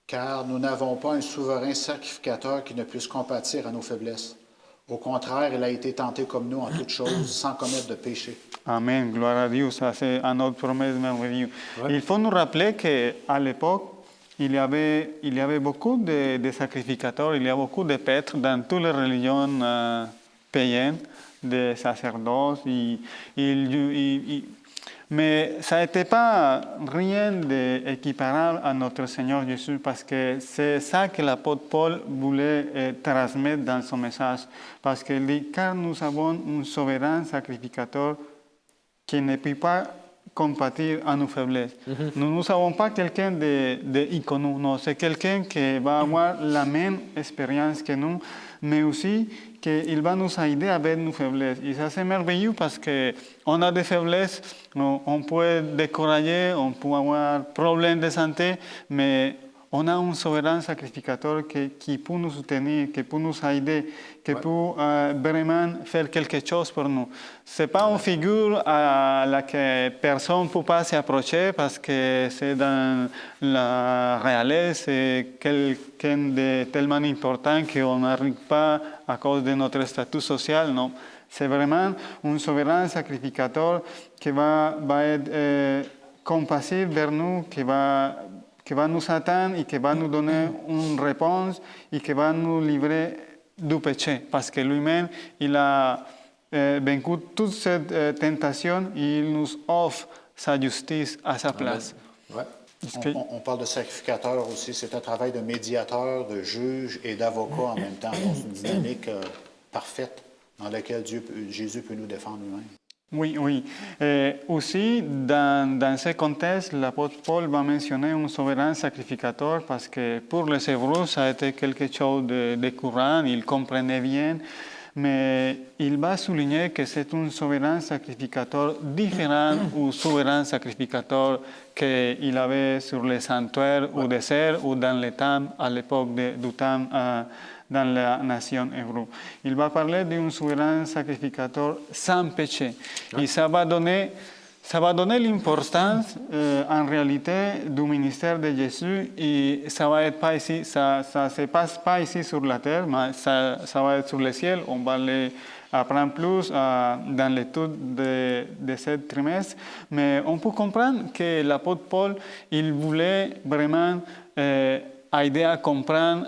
Car nous n'avons pas un souverain sacrificateur qui ne puisse compatir à nos faiblesses. Au contraire, il a été tenté comme nous en toutes choses, sans commettre de péché. Amen, gloire à Dieu, ça c'est une autre promesse merveilleuse. Ouais. Il faut nous rappeler qu'à l'époque, il y avait beaucoup de sacrificateurs, il y a beaucoup de prêtres dans toutes les religions païennes, des sacerdotes. Mais ça n'était pas rien d'équiparable à notre Seigneur Jésus, parce que c'est ça que l'apôtre Paul voulait transmettre dans son message. Parce qu'il dit, car nous avons un souverain sacrificateur qui ne peut pas compatir à nos faiblesses. Nous n'avons pas quelqu'un d'icône, non, c'est quelqu'un qui va avoir la même expérience que nous, mais aussi qu'il va nous aider avec nos faiblesses. Et ça, c'est merveilleux parce qu'on a des faiblesses, on peut être découragé, on peut avoir problèmes de santé, mais on a un souverain sacrificateur qui peut nous soutenir, qui peut nous aider, qui peut vraiment faire quelque chose pour nous. Ce n'est pas une figure à laquelle personne ne peut pas s'approcher parce que c'est dans la réalité, c'est quelqu'un de tellement important qu'on n'arrive pas à cause de notre statut social, non. C'est vraiment un souverain sacrificateur qui va être compassif vers nous, qui va nous attendre et qui va nous donner une réponse et qui va nous livrer du péché. Parce que lui-même, il a vaincu toute cette tentation et il nous offre sa justice à sa place. Ouais. On parle de sacrificateur aussi, c'est un travail de médiateur, de juge et d'avocat en même temps. Donc, c'est une dynamique parfaite dans laquelle Jésus peut nous défendre lui-même. Oui, oui. Aussi, dans ce contexte, l'apôtre Paul va mentionner un souverain sacrificateur parce que pour les Hébreux, ça a été quelque chose de courant, ils comprenaient bien, mais il va souligner que c'est un souverain sacrificateur différent du souverain sacrificateur qu'il avait sur les sanctuaires au désert ou dans les temps, à l'époque du temps dans la nation hébreu. Il va parler d'un souverain sacrificateur sans péché. Et ça va donner l'importance en réalité du ministère de Jésus et ça va être pas ici, ça se passe pas ici sur la terre, mais ça va être sur le ciel. On va apprendre plus dans l'étude de ce trimestre. Mais on peut comprendre que l'apôtre Paul, il voulait vraiment aider à comprendre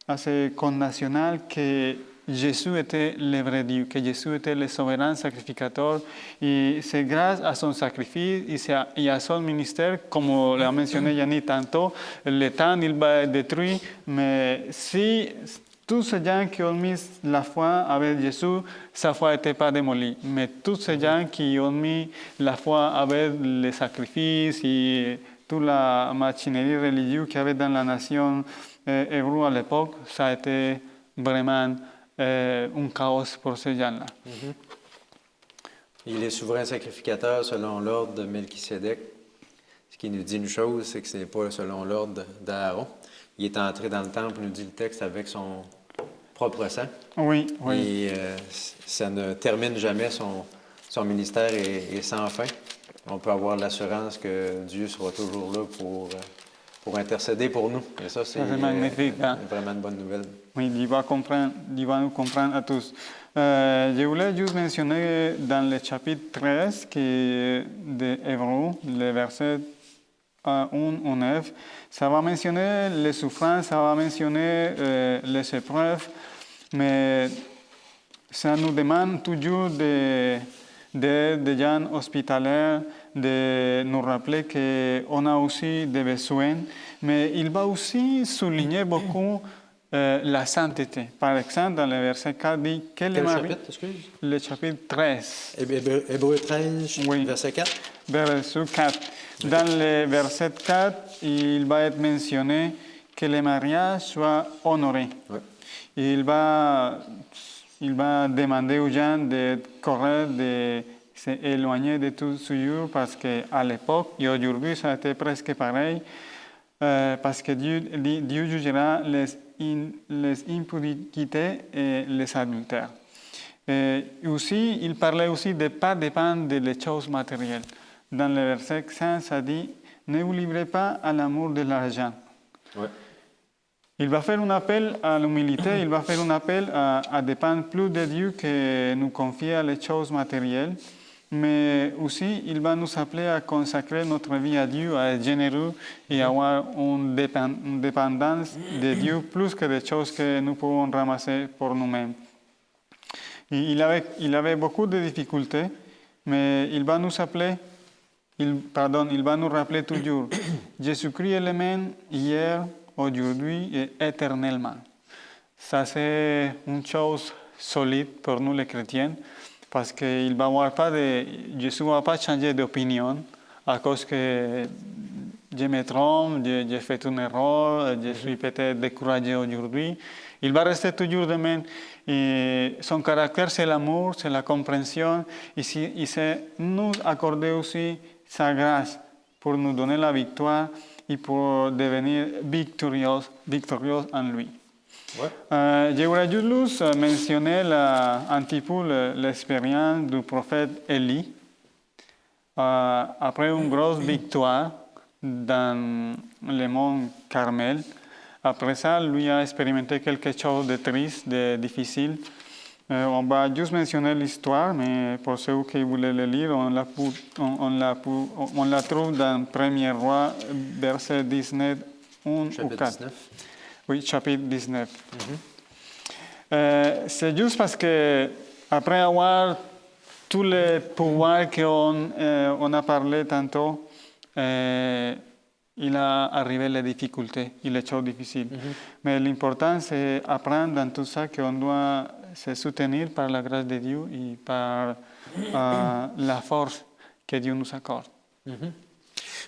à ce connational que Jésus était le vrai Dieu, que Jésus était le souverain sacrificateur. Et c'est grâce à son sacrifice et à son ministère, comme l'a mentionné Yannick tantôt, le temps il va être détruit, mais si tous ces gens qui ont mis la foi avec Jésus, sa foi n'était pas démolie. Mais tous ces gens qui ont mis la foi avec les sacrifices et toute la machinerie religieuse qu'il y avait dans la nation hébreu à l'époque, ça a été vraiment un chaos pour ces gens-là. Il est souverain sacrificateur selon l'ordre de Melchisédek. Ce qui nous dit une chose, c'est que ce n'est pas selon l'ordre d'Aaron. Il est entré dans le temple, nous dit le texte, avec son propre sang. Oui, oui. Et ça ne termine jamais, son ministère est sans fin. On peut avoir l'assurance que Dieu sera toujours là pour intercéder pour nous. Et ça, c'est magnifique, hein? Vraiment une bonne nouvelle. Oui, il va nous comprendre à tous. Je voulais juste mentionner dans le chapitre 13 de Hébreux, le verset 1 au 9, ça va mentionner les souffrances, ça va mentionner les épreuves, mais ça nous demande toujours des gens hospitaliers, de nous rappeler qu'on a aussi des besoins, mais il va aussi souligner beaucoup la sainteté. Par exemple, dans le verset 4, dit que Quel chapitre, excuse? Le chapitre 13. Hébreux 13, Oui. verset 4. Verset 4. Dans le verset 4, il va être mentionné que le mariage soit honoré. Ouais. Il va demander aux gens de correr, de s'éloigner de tout souillure parce qu'à l'époque, et aujourd'hui, ça a été presque pareil, parce que Dieu jugera les impurités et les adultères. Et aussi, il parlait aussi de ne pas dépendre des choses matérielles. Dans le verset 5, ça dit « Ne vous livrez pas à l'amour de l'argent ». Ouais. Il va faire un appel à l'humilité, il va faire un appel à dépendre plus de Dieu que nous confier les choses matérielles, mais aussi il va nous appeler à consacrer notre vie à Dieu, à être généreux et à avoir une dépendance de Dieu plus que des choses que nous pouvons ramasser pour nous-mêmes. Il avait beaucoup de difficultés, mais il va nous appeler, il va nous rappeler toujours, Jésus-Christ est le même hier, aujourd'hui et éternellement. Ça, c'est une chose solide pour nous les chrétiens, parce que Jésus ne va pas changer d'opinion à cause que je me trompe, j'ai fait une erreur, je suis peut-être découragé aujourd'hui. Il va rester toujours le même. Et son caractère, c'est l'amour, c'est la compréhension, et c'est nous accorder aussi sa grâce pour nous donner la victoire et pour devenir victorieux en lui. Ouais. Je voudrais juste mentionner un petit peu l'expérience du prophète Élie. Après une grosse victoire dans le mont Carmel, après ça, lui a expérimenté quelque chose de triste, de difficile. On va juste mentionner l'histoire, mais pour ceux qui voulaient le lire, on la trouve dans 1er Roi, verset 19, 1 ou 4. 19. Oui, chapitre 19. C'est juste parce que après avoir tous les pouvoirs qu'on a parlé tantôt, il a arrivé les difficultés et les choses difficiles. Mais l'important, c'est apprendre dans tout ça qu'on doit se soutenir par la grâce de Dieu et par la force que Dieu nous accorde.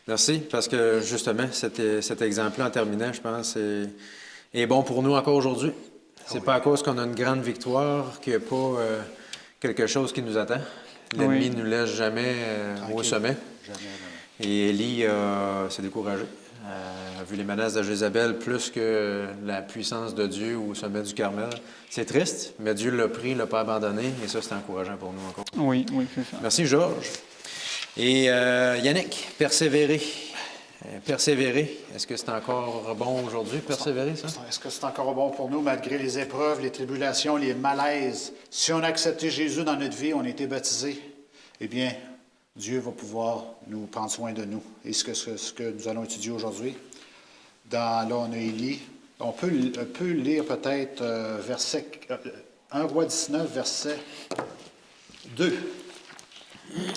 Merci, parce que justement, cet exemple-là en terminant, je pense, est bon pour nous encore aujourd'hui. C'est pas à cause qu'on a une grande victoire qu'il n'y a pas quelque chose qui nous attend. L'ennemi ne nous laisse jamais au sommet. Et Élie s'est découragé. A vu les menaces de Jézabel plus que la puissance de Dieu au sommet du Carmel. C'est triste, mais Dieu l'a pris, ne l'a pas abandonné, et ça, c'est encourageant pour nous encore. Oui, c'est ça. Merci, Georges. Et Yannick, persévérer. Persévérer, est-ce que c'est encore bon aujourd'hui, persévérer, ça? Est-ce que c'est encore bon pour nous, malgré les épreuves, les tribulations, les malaises? Si on a accepté Jésus dans notre vie, on a été baptisé, eh bien, Dieu va pouvoir nous prendre soin de nous. Et ce que nous allons étudier aujourd'hui, là, on a Élie. On peut lire peut-être 1 Roi 19, verset 2.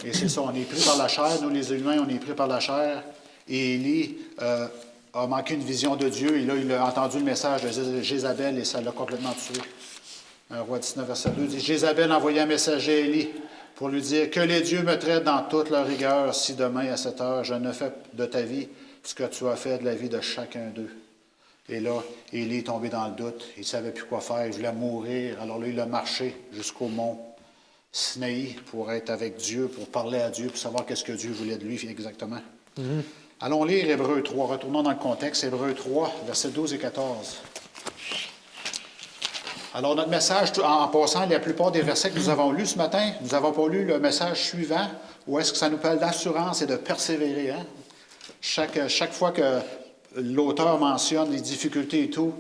Et c'est ça, on est pris par la chair. Nous, les humains, on est pris par la chair. Et Élie a manqué une vision de Dieu, et là, il a entendu le message de Jézabel et ça l'a complètement tué. 1 Roi 19, verset 2 dit, Jézabel envoya un messager à Élie pour lui dire, que les dieux me traitent dans toute leur rigueur si demain à cette heure je ne fais de ta vie ce que tu as fait de la vie de chacun d'eux. Et là, Élie est tombé dans le doute, il ne savait plus quoi faire, il voulait mourir. Alors là, il a marché jusqu'au mont Sinaï pour être avec Dieu, pour parler à Dieu, pour savoir qu'est-ce que Dieu voulait de lui exactement. Allons lire Hébreux 3. Retournons dans le contexte. Hébreux 3, versets 12 et 14. Alors, notre message, en passant, la plupart des versets que nous avons lus ce matin, nous n'avons pas lu le message suivant, où est-ce que ça nous parle d'assurance et de persévérer. Hein? Chaque fois que l'auteur mentionne les difficultés et tout,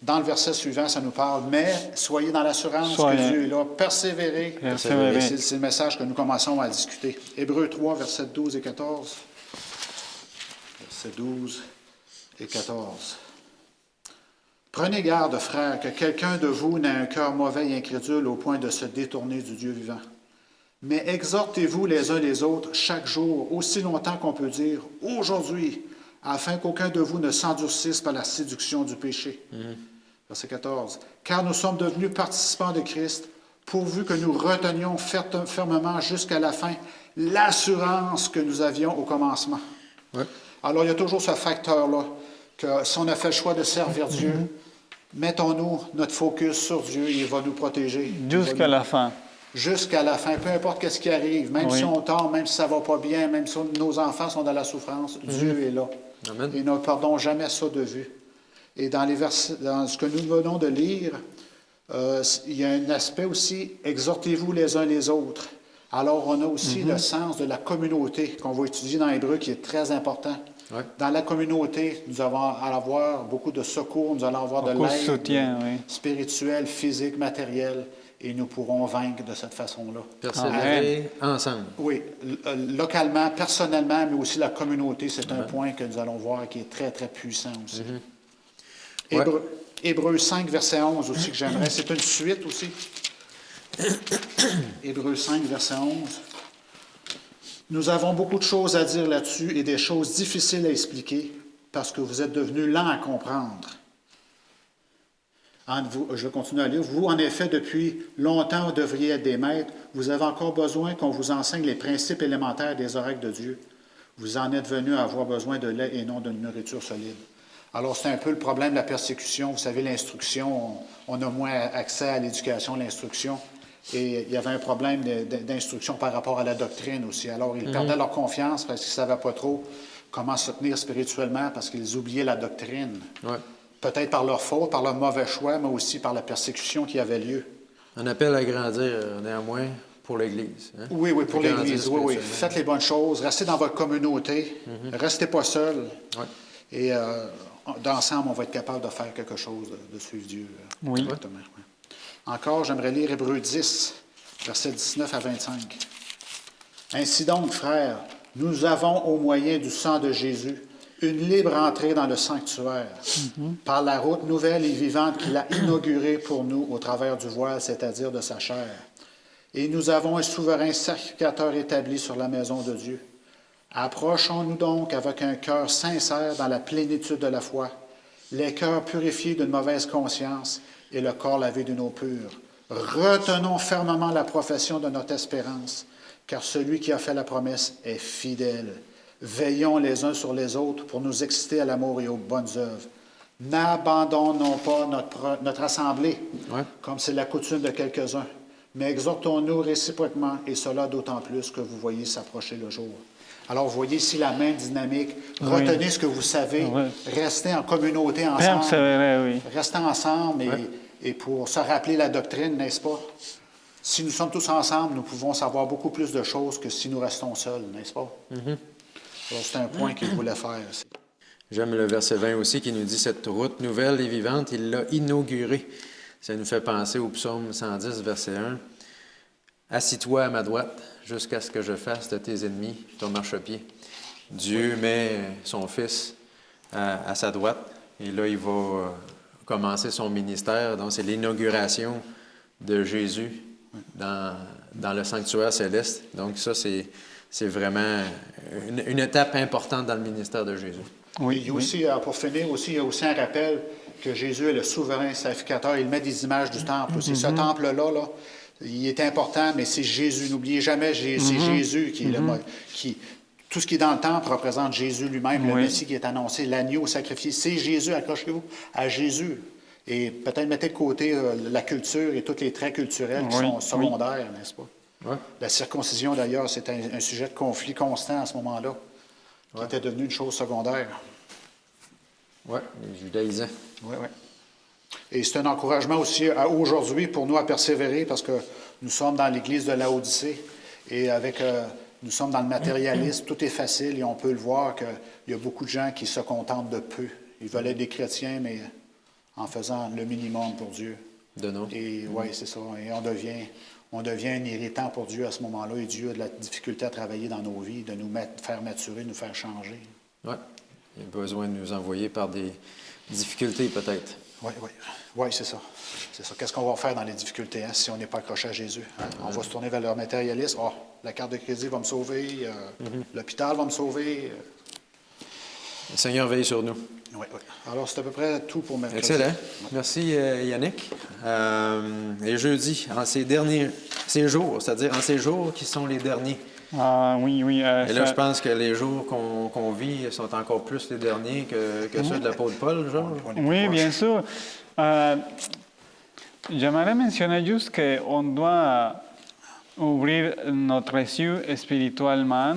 dans le verset suivant, ça nous parle, mais soyez dans l'assurance que Dieu est là, persévérez. Et c'est le message que nous commençons à discuter. Hébreux 3, versets 12 et 14. Versets 12 et 14. Prenez garde, frères, que quelqu'un de vous n'ait un cœur mauvais et incrédule au point de se détourner du Dieu vivant. Mais exhortez-vous les uns les autres chaque jour, aussi longtemps qu'on peut dire « aujourd'hui », afin qu'aucun de vous ne s'endurcisse par la séduction du péché. Verset 14. Car nous sommes devenus participants de Christ, pourvu que nous retenions fermement jusqu'à la fin l'assurance que nous avions au commencement. Ouais. Alors, il y a toujours ce facteur-là, que si on a fait le choix de servir Dieu, mettons-nous notre focus sur Dieu, il va nous protéger. Jusqu'à la fin. Jusqu'à la fin, peu importe ce qui arrive, même si on tombe, même si ça ne va pas bien, même si nos enfants sont dans la souffrance, Dieu est là. Amen. Et ne perdons jamais ça de vue. Et dans ce que nous venons de lire, il y a un aspect aussi, exhortez-vous les uns les autres. Alors, on a aussi le sens de la communauté qu'on va étudier dans Hébreux, qui est très important. Ouais. Dans la communauté, nous allons avoir beaucoup de secours, nous allons avoir beaucoup de l'aide spirituelle, physique, matérielle, et nous pourrons vaincre de cette façon-là. Persévérer ensemble. Oui, localement, personnellement, mais aussi la communauté, c'est un point que nous allons voir qui est très, très puissant aussi. Hébreux 5, verset 11 aussi que j'aimerais. C'est une suite aussi. Hébreux 5, verset 11. Nous avons beaucoup de choses à dire là-dessus et des choses difficiles à expliquer parce que vous êtes devenus lents à comprendre. Je continue à lire. Vous, en effet, depuis longtemps, vous devriez être des maîtres. Vous avez encore besoin qu'on vous enseigne les principes élémentaires des oracles de Dieu. Vous en êtes venus à avoir besoin de lait et non d'une nourriture solide. Alors, c'est un peu le problème de la persécution. Vous savez, l'instruction, on a moins accès à l'éducation, l'instruction. Et il y avait un problème d'instruction par rapport à la doctrine aussi. Alors, ils perdaient leur confiance parce qu'ils ne savaient pas trop comment se tenir spirituellement parce qu'ils oubliaient la doctrine. Ouais. Peut-être par leur faute, par leur mauvais choix, mais aussi par la persécution qui avait lieu. Un appel à grandir, néanmoins, pour l'Église. Hein? Oui, pour l'Église. Oui. Faites les bonnes choses. Restez dans votre communauté. Restez pas seuls. Ouais. Et d'ensemble, on va être capable de faire quelque chose, de suivre Dieu. Oui. Exactement. Ouais. Encore, j'aimerais lire Hébreux 10, versets 19 à 25. Ainsi donc, frères, nous avons au moyen du sang de Jésus une libre entrée dans le sanctuaire, par la route nouvelle et vivante qu'il a inaugurée pour nous au travers du voile, c'est-à-dire de sa chair. Et nous avons un souverain sacrificateur établi sur la maison de Dieu. Approchons-nous donc avec un cœur sincère dans la plénitude de la foi, les cœurs purifiés d'une mauvaise conscience et le corps lavé d'une eau pure. Retenons fermement la profession de notre espérance, car celui qui a fait la promesse est fidèle. Veillons les uns sur les autres pour nous exciter à l'amour et aux bonnes œuvres. N'abandonnons pas notre assemblée, comme c'est la coutume de quelques-uns, mais exhortons-nous réciproquement, et cela d'autant plus que vous voyez s'approcher le jour. Alors, vous voyez ici la même dynamique. Retenez ce que vous savez. Restez en communauté ensemble. Restez ensemble et pour se rappeler la doctrine, n'est-ce pas? Si nous sommes tous ensemble, nous pouvons savoir beaucoup plus de choses que si nous restons seuls, n'est-ce pas? Alors, c'est un point qu'il voulait faire. J'aime le verset 20 aussi qui nous dit « Cette route nouvelle et vivante, il l'a inaugurée. » Ça nous fait penser au psaume 110, verset 1. « Assis-toi à ma droite jusqu'à ce que je fasse de tes ennemis ton marchepied. » Dieu met son Fils à sa droite et là, il va commencer son ministère. Donc, c'est l'inauguration de Jésus dans le sanctuaire céleste. Donc, ça, c'est vraiment une étape importante dans le ministère de Jésus. Oui, Et il y a oui. aussi, pour finir, aussi, il y a aussi un rappel que Jésus est le souverain sacrificateur. Il met des images du temple aussi. Ce temple-là, là, il est important, mais c'est Jésus. N'oubliez jamais, c'est Jésus qui est le qui tout ce qui est dans le temple représente Jésus lui-même, le Oui. Messie qui est annoncé, l'agneau sacrifié. C'est Jésus, accrochez-vous à Jésus. Et peut-être mettez de côté la culture et tous les traits culturels qui Oui, sont secondaires, n'est-ce pas? Ouais. La circoncision, d'ailleurs, c'est un sujet de conflit constant à ce moment-là, qui était devenu une chose secondaire. Oui, les judaïsants. Oui, oui. Et c'est un encouragement aussi aujourd'hui pour nous à persévérer parce que nous sommes dans l'Église de Laodicée et nous sommes dans le matérialisme, tout est facile et on peut le voir qu'il y a beaucoup de gens qui se contentent de peu. Ils veulent être des chrétiens, mais en faisant le minimum pour Dieu. De nous. Et oui, c'est ça. Et on devient un irritant pour Dieu à ce moment-là et Dieu a de la difficulté à travailler dans nos vies, de nous faire maturer, nous faire changer. Oui. Il y a besoin de nous envoyer par des difficultés, peut-être. Oui, oui. Oui, c'est ça. C'est ça. Qu'est-ce qu'on va faire dans les difficultés si on n'est pas accroché à Jésus? Hein? On va se tourner vers le matérialisme. Oh, la carte de crédit va me sauver, l'hôpital va me sauver. Le Seigneur veille sur nous. Oui, oui. Alors, c'est à peu près tout pour mercredi. Excellent. Merci, Yannick. Et jeudi, en ces jours, c'est-à-dire en ces jours qui sont les derniers. Ah, oui, oui. Et là, je pense que les jours qu'on vit sont encore plus les derniers que ceux de l'apôtre Paul, genre. Oui, bien sûr. J'aimerais mentionner juste qu'on doit ouvrir notre yeux spirituellement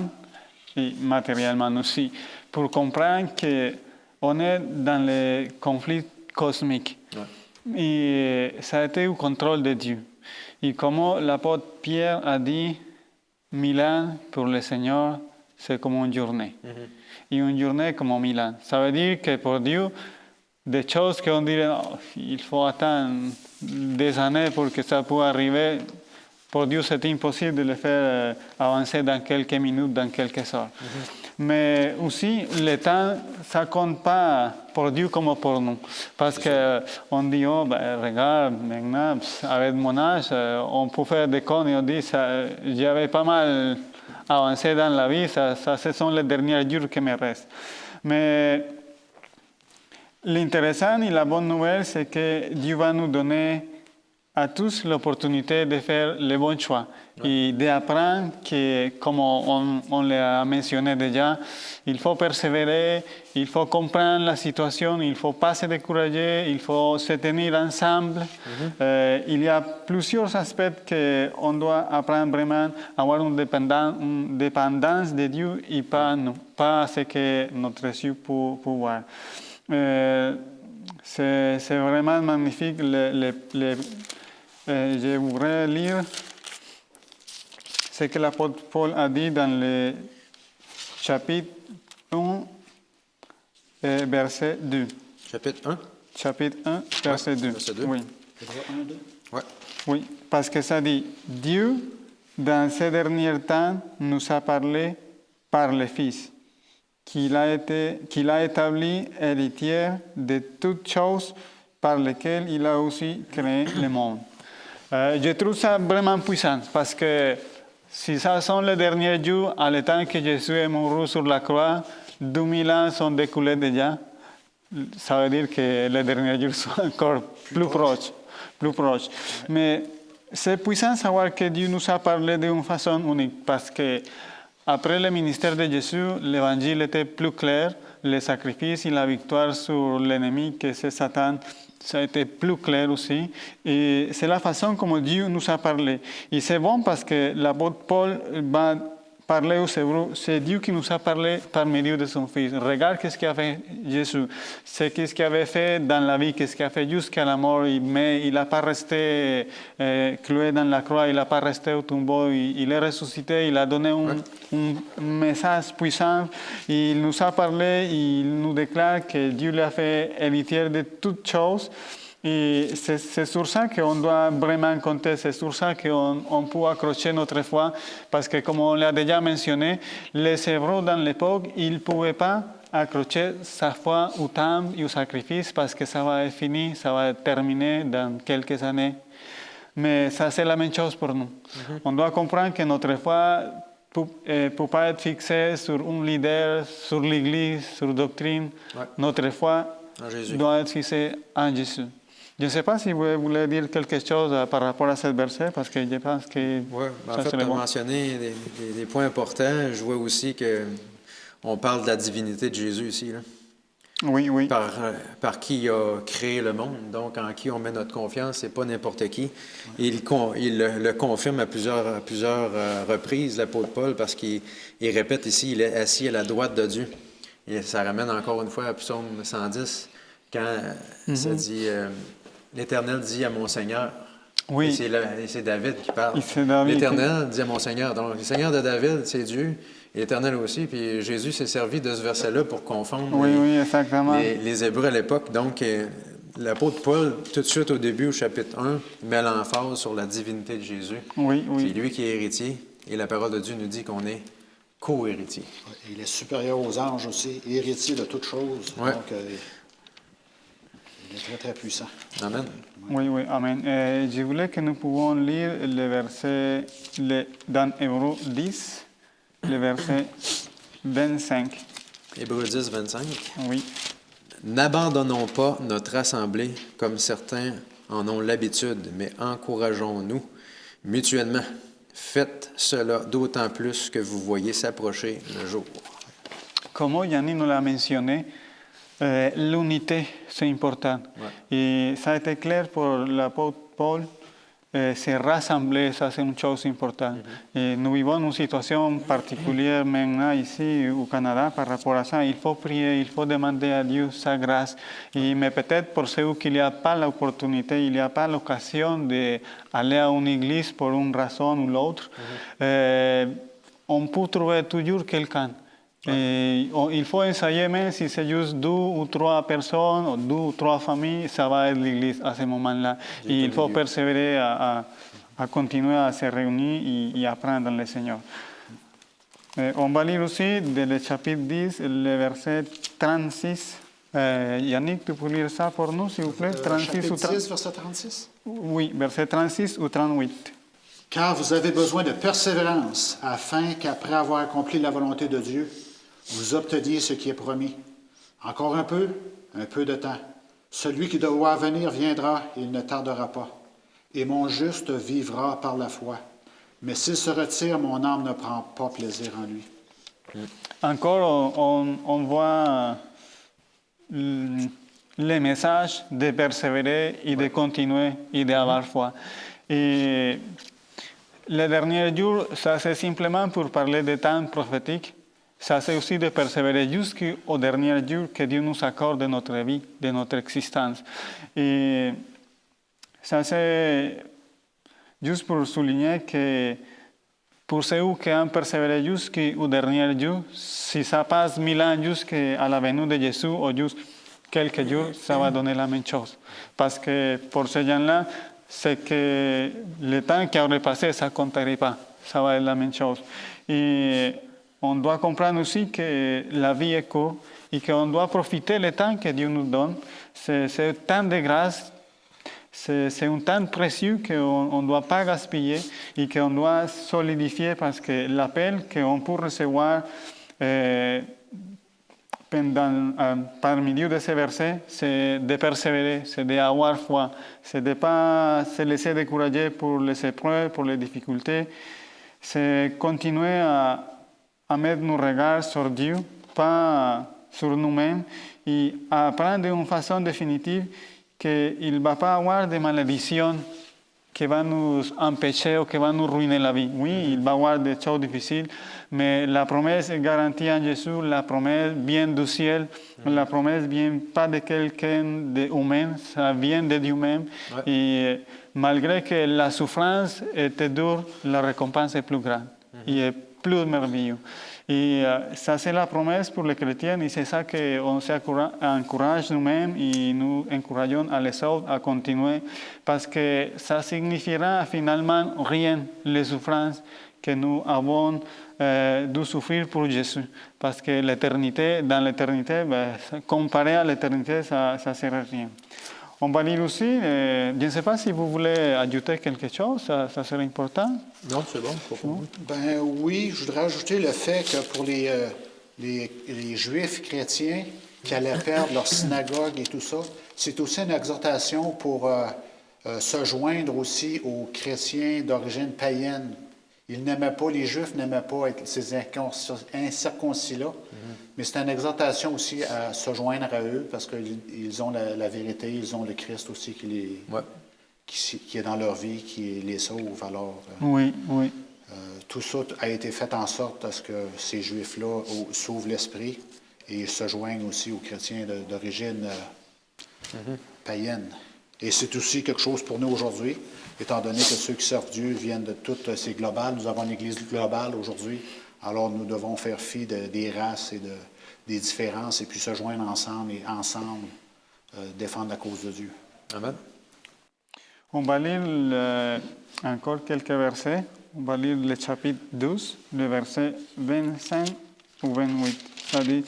et matériellement aussi pour comprendre qu'on est dans le conflit cosmique. Ouais. Et ça a été au contrôle de Dieu. Et comme l'apôtre Pierre a dit, 1000 ans pour le Seigneur, c'est comme une journée. Et une journée comme 1000 ans. Ça veut dire que pour Dieu, des choses qu'on dirait, oh, il faut attendre des années pour que ça puisse arriver, pour Dieu, c'est impossible de le faire avancer dans quelques minutes, dans quelques heures. Mais aussi, le temps, ça ne compte pas pour Dieu comme pour nous. Parce qu'on dit, oh, ben, regarde, maintenant, avec mon âge, on peut faire des connes et on dit, j'avais pas mal avancé dans la vie, ça, ce sont les derniers jours qui me restent. Mais l'intéressant et la bonne nouvelle, c'est que Dieu va nous donner à tous l'opportunité de faire les bons choix et d'apprendre que, comme on l'a mentionné déjà, il faut persévérer, il faut comprendre la situation, il ne faut pas se décourager, il faut se tenir ensemble. Il y a plusieurs aspects qu'on doit apprendre vraiment à avoir une dépendance de Dieu et pas ce que notre yeux peut voir. C'est vraiment magnifique. Je voudrais lire ce que l'apôtre Paul a dit dans le chapitre 1, verset 2. Chapitre 1. Chapitre 1, verset 2. Verset 2. Oui. Ouais. Oui, parce que ça dit, Dieu, dans ces derniers temps, nous a parlé par le Fils, qu'il a établi héritier de toutes choses par lesquelles il a aussi créé le monde. Je trouve ça vraiment puissant parce que si ça sont les derniers jours, à le temps que Jésus est mort sur la croix, 2000 ans sont découlés déjà. Ça veut dire que les derniers jours sont encore plus proches. Mais c'est puissant de savoir que Dieu nous a parlé d'une façon unique parce que après le ministère de Jésus, l'évangile était plus clair, le sacrifice et la victoire sur l'ennemi que c'est Satan, ça a été plus clair aussi. Et c'est la façon comme Dieu nous a parlé. Et c'est bon parce que l'apôtre Paul va parler aux Hébreux. C'est Dieu qui nous a parlé par milieu de son Fils. Regarde qu'est-ce qu'a fait Jésus. C'est qu'est-ce qu'il avait fait dans la vie, qu'est-ce qu'il a fait jusqu'à la mort. Mais il n'a pas resté cloué dans la croix, il n'a pas resté au tombeau. Il est ressuscité, il a donné un message puissant. Il nous a parlé, il nous déclare que Dieu l'a fait héritier de toutes choses. Et c'est sur ça qu'on doit vraiment compter, c'est sur ça qu'on peut accrocher notre foi, parce que comme on l'a déjà mentionné, les Hébreux dans l'époque, ils ne pouvaient pas accrocher sa foi au temps et au sacrifice, parce que ça va être fini, ça va être terminé dans quelques années. Mais ça, c'est la même chose pour nous. On doit comprendre que notre foi pour pas être fixé sur un leader, sur l'Église, sur doctrine. Ouais. Notre foi En Jésus. doit être fixée en Jésus. Je ne sais pas si vous voulez dire quelque chose par rapport à ce verset, parce que je pense que Oui, en ça fait, tu serait as bon. mentionné des points importants. Je vois aussi qu'on parle de la divinité de Jésus ici, là. Oui, oui. Par qui il a créé le monde, donc en qui on met notre confiance, c'est pas n'importe qui. Il le confirme à plusieurs reprises, l'apôtre Paul, parce qu'il répète ici, il est assis à la droite de Dieu. Et ça ramène encore une fois à Psaume 110, quand ça dit l'Éternel dit à mon Seigneur. Oui. Et c'est David qui parle. Et c'est David L'Éternel dit à mon Seigneur. Donc, le Seigneur de David, c'est Dieu, et l'Éternel aussi. Puis Jésus s'est servi de ce verset-là pour confondre Oui, exactement. les Hébreux à l'époque. Donc, l'apôtre Paul, tout de suite au début, au chapitre 1, met l'emphase sur la divinité de Jésus. Oui, oui. C'est lui qui est héritier, et la parole de Dieu nous dit qu'on est co-héritier. Il est supérieur aux anges aussi, héritier de toutes choses. Ouais. Donc, il est très, très puissant. Amen. Oui, oui, Amen. Je voulais que nous pouvons lire le verset dans Hébreux 10, le verset 25. Hébreux 10, 25. Oui. N'abandonnons pas notre assemblée comme certains en ont l'habitude, mais encourageons-nous mutuellement. Faites cela d'autant plus que vous voyez s'approcher le jour. Como Yanni nous l'a mentionné, l'unité, c'est important. Ouais. Et ça a été clair pour l'apôtre Paul. Se rassembler, ça c'est une chose importante. Et nous vivons une situation particulière maintenant ici au Canada par rapport à ça. Il faut prier, il faut demander à Dieu sa grâce. Mais peut-être pour ceux qui n'y a pas l'opportunité, il n'y a pas l'occasion d'aller à une église pour une raison ou l'autre, on peut trouver toujours quelqu'un. Il faut essayer, même si c'est juste 2 ou 3 personnes, ou 2 ou 3 familles, ça va être l'église à ce moment-là. Et il faut persévérer à continuer à se réunir et apprendre le Seigneur. On va lire aussi dans le chapitre 10, le verset 36. Yannick, tu peux lire ça pour nous, s'il vous plaît? 36 ou 30? 10, verset 36. Oui, verset 36 ou 38. Car vous avez besoin de persévérance, afin qu'après avoir accompli la volonté de Dieu, vous obteniez ce qui est promis. Encore un peu de temps. Celui qui doit venir viendra, et il ne tardera pas. Et mon juste vivra par la foi. Mais s'il se retire, mon âme ne prend pas plaisir en lui. Encore, on voit le message de persévérer et de continuer et d'avoir foi. Et les derniers jours, ça c'est simplement pour parler des temps prophétiques. Ça c'est aussi de persévérer jusqu'au dernier jour que Dieu nous accorde de notre vie, de notre existence. Et ça c'est juste pour souligner que pour ceux qui ont persévéré jusqu'au dernier jour, si ça passe 1000 ans jusqu'à la venue de Jésus ou juste quelques jours, ça va donner la même chose. Parce que pour ces gens-là, c'est que le temps qui aurait passé, ça ne compterait pas. Ça va être la même chose. Et on doit comprendre aussi que la vie est courte et qu'on doit profiter du temps que Dieu nous donne. C'est un temps de grâce, c'est un temps précieux qu'on ne doit pas gaspiller et qu'on doit solidifier parce que l'appel qu'on peut recevoir par milieu de ces versets, c'est de persévérer, c'est d'avoir foi, c'est de ne pas se laisser décourager pour les épreuves, pour les difficultés, c'est continuer à mettre nos regards sur Dieu, pas sur nous-mêmes, et à apprendre d'une façon définitive qu'il ne va pas avoir de malédiction qui va nous empêcher ou qui va nous ruiner la vie. Oui, il va y avoir des choses difficiles, mais la promesse est garantie en Jésus, la promesse vient du ciel, la promesse ne vient pas de quelqu'un d'humain, ça vient de Dieu même. Ouais. Et malgré que la souffrance était dure, la récompense est plus grande et est plus merveilleuse. Et ça, c'est la promesse pour les chrétiens et c'est ça qu'on s'encourage nous-mêmes et nous encourageons à les autres à continuer parce que ça signifiera finalement rien, les souffrances que nous avons dû souffrir pour Jésus. Parce que l'éternité, dans l'éternité, comparé à l'éternité, ça ne serait rien. On va lire aussi, je ne sais pas si vous voulez ajouter quelque chose, ça serait important. Non, c'est bon. Ben oui, je voudrais ajouter le fait que pour les Juifs chrétiens qui allaient perdre leur synagogue et tout ça, c'est aussi une exhortation pour se joindre aussi aux chrétiens d'origine païenne. Ils n'aimaient pas, les Juifs n'aimaient pas être ces incirconcis-là, mais c'est une exhortation aussi à se joindre à eux parce qu'ils ont la vérité, ils ont le Christ aussi qui est dans leur vie, qui les sauve. Alors, Oui. tout ça a été fait en sorte à ce que ces Juifs-là s'ouvrent l'esprit et se joignent aussi aux chrétiens d'origine païenne. Et c'est aussi quelque chose pour nous aujourd'hui, étant donné que ceux qui servent Dieu viennent de toutes ces globales. Nous avons une Église globale aujourd'hui, alors nous devons faire fi des races et des différences et puis se joindre ensemble et ensemble défendre la cause de Dieu. Amen. On va lire encore quelques versets. On va lire le chapitre 12, le verset 25 ou 28. Ça dit,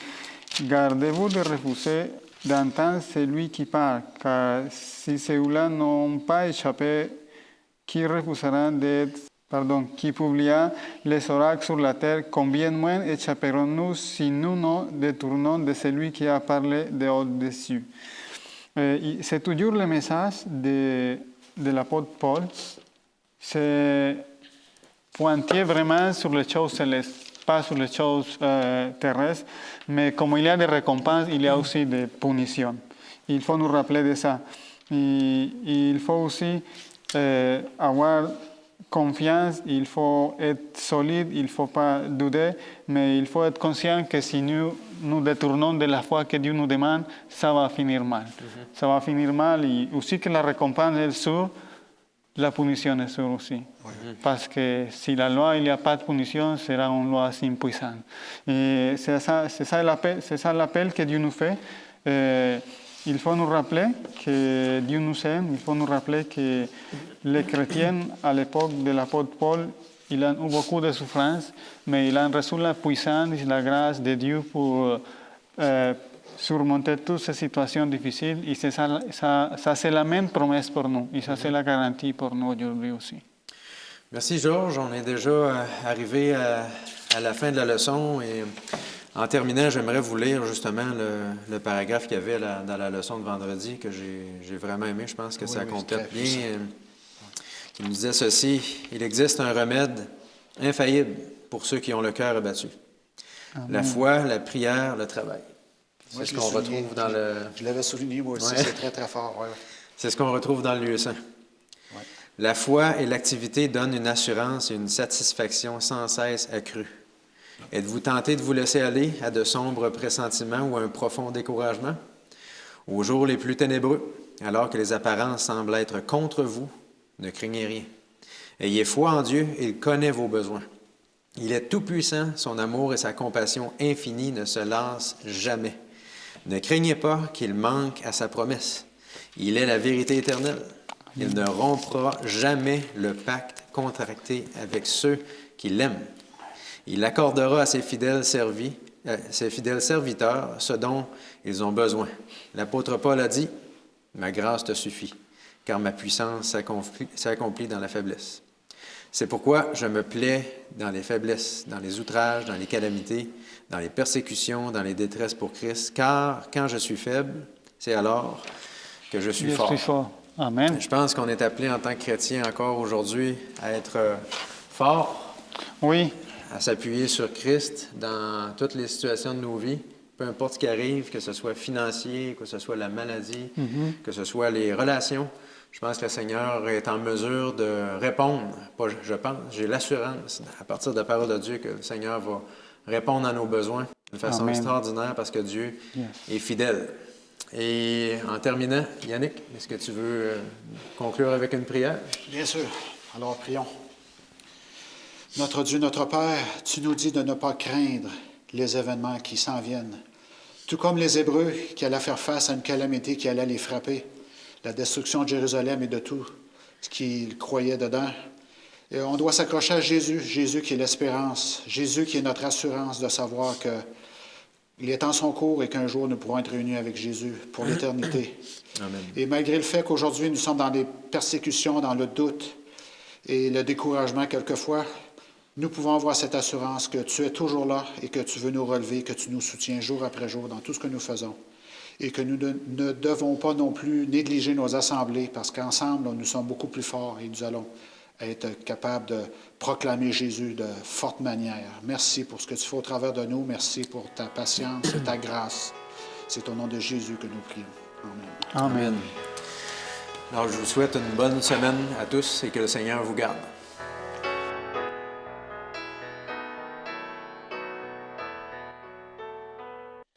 gardez-vous de refuser d'entendre celui qui parle, car si ceux-là n'ont pas échappé, qui refusera qui publia les oracles sur la terre, combien moins échapperons-nous si nous nous détournons de celui qui a parlé de au-dessus. C'est toujours le message de l'apôtre Paul, c'est pointer vraiment sur les choses célestes, pas sur les choses terrestres, mais comme il y a des récompenses, il y a aussi des punitions. Il faut nous rappeler de ça. Il faut aussi avoir confiance, il faut être solide, il ne faut pas douter, mais il faut être conscient que si nous nous détournons de la foi que Dieu nous demande, ça va finir mal. Ça va finir mal et aussi que la récompense est sûre, la punition est sûre aussi. Parce que si la loi, il n'y a pas de punition, sera une loi impuissante. Et c'est ça l'appel que Dieu nous fait. Il faut nous rappeler que Dieu nous aime, il faut nous rappeler que les chrétiens, à l'époque de l'apôtre Paul, ils ont eu beaucoup de souffrances, mais ils ont reçu la puissance et la grâce de Dieu pour surmonter toutes ces situations difficiles. Et ça c'est la même promesse pour nous, et ça c'est la garantie pour nous aujourd'hui aussi. Merci Georges, on est déjà arrivé à la fin de la leçon et en terminant, j'aimerais vous lire justement le paragraphe qu'il y avait dans la leçon de vendredi que j'ai vraiment aimé. Je pense que ça complète bien. Qui nous disait ceci, il existe un remède infaillible pour ceux qui ont le cœur abattu. Amen. La foi, la prière, le travail. C'est ce qu'on retrouve dans le... Je l'avais souligné moi aussi, c'est très très fort. Ouais. C'est ce qu'on retrouve dans le lieu saint. Ouais. La foi et l'activité donnent une assurance et une satisfaction sans cesse accrue. Êtes-vous tenté de vous laisser aller à de sombres pressentiments ou à un profond découragement? Aux jours les plus ténébreux, alors que les apparences semblent être contre vous, ne craignez rien. Ayez foi en Dieu, il connaît vos besoins. Il est tout-puissant, son amour et sa compassion infinie ne se lassent jamais. Ne craignez pas qu'il manque à sa promesse. Il est la vérité éternelle. Il ne rompra jamais le pacte contracté avec ceux qui l'aiment. Il accordera à ses fidèles serviteurs ce dont ils ont besoin. L'apôtre Paul a dit, « Ma grâce te suffit, car ma puissance s'accomplit dans la faiblesse. » C'est pourquoi je me plais dans les faiblesses, dans les outrages, dans les calamités, dans les persécutions, dans les détresses pour Christ, car quand je suis faible, c'est alors que je suis fort. Amen. Je pense qu'on est appelé en tant que chrétien encore aujourd'hui à être fort. Oui. À s'appuyer sur Christ dans toutes les situations de nos vies, peu importe ce qui arrive, que ce soit financier, que ce soit la maladie, que ce soit les relations. Je pense que le Seigneur est en mesure de répondre. Pas je pense, j'ai l'assurance, à partir de la parole de Dieu, que le Seigneur va répondre à nos besoins de façon extraordinaire parce que Dieu est fidèle. Et en terminant, Yannick, est-ce que tu veux conclure avec une prière? Bien sûr. Alors, prions. Notre Dieu, notre Père, tu nous dis de ne pas craindre les événements qui s'en viennent. Tout comme les Hébreux qui allaient faire face à une calamité qui allait les frapper, la destruction de Jérusalem et de tout ce qu'ils croyaient dedans. Et on doit s'accrocher à Jésus, Jésus qui est l'espérance, Jésus qui est notre assurance de savoir que les temps sont courts et qu'un jour nous pourrons être réunis avec Jésus pour l'éternité. Amen. Et malgré le fait qu'aujourd'hui nous sommes dans des persécutions, dans le doute et le découragement quelquefois, nous pouvons avoir cette assurance que tu es toujours là et que tu veux nous relever, que tu nous soutiens jour après jour dans tout ce que nous faisons. Et que nous ne devons pas non plus négliger nos assemblées parce qu'ensemble, nous sommes beaucoup plus forts et nous allons être capables de proclamer Jésus de forte manière. Merci pour ce que tu fais au travers de nous. Merci pour ta patience et ta grâce. C'est au nom de Jésus que nous prions. Amen. Amen. Alors, je vous souhaite une bonne semaine à tous et que le Seigneur vous garde.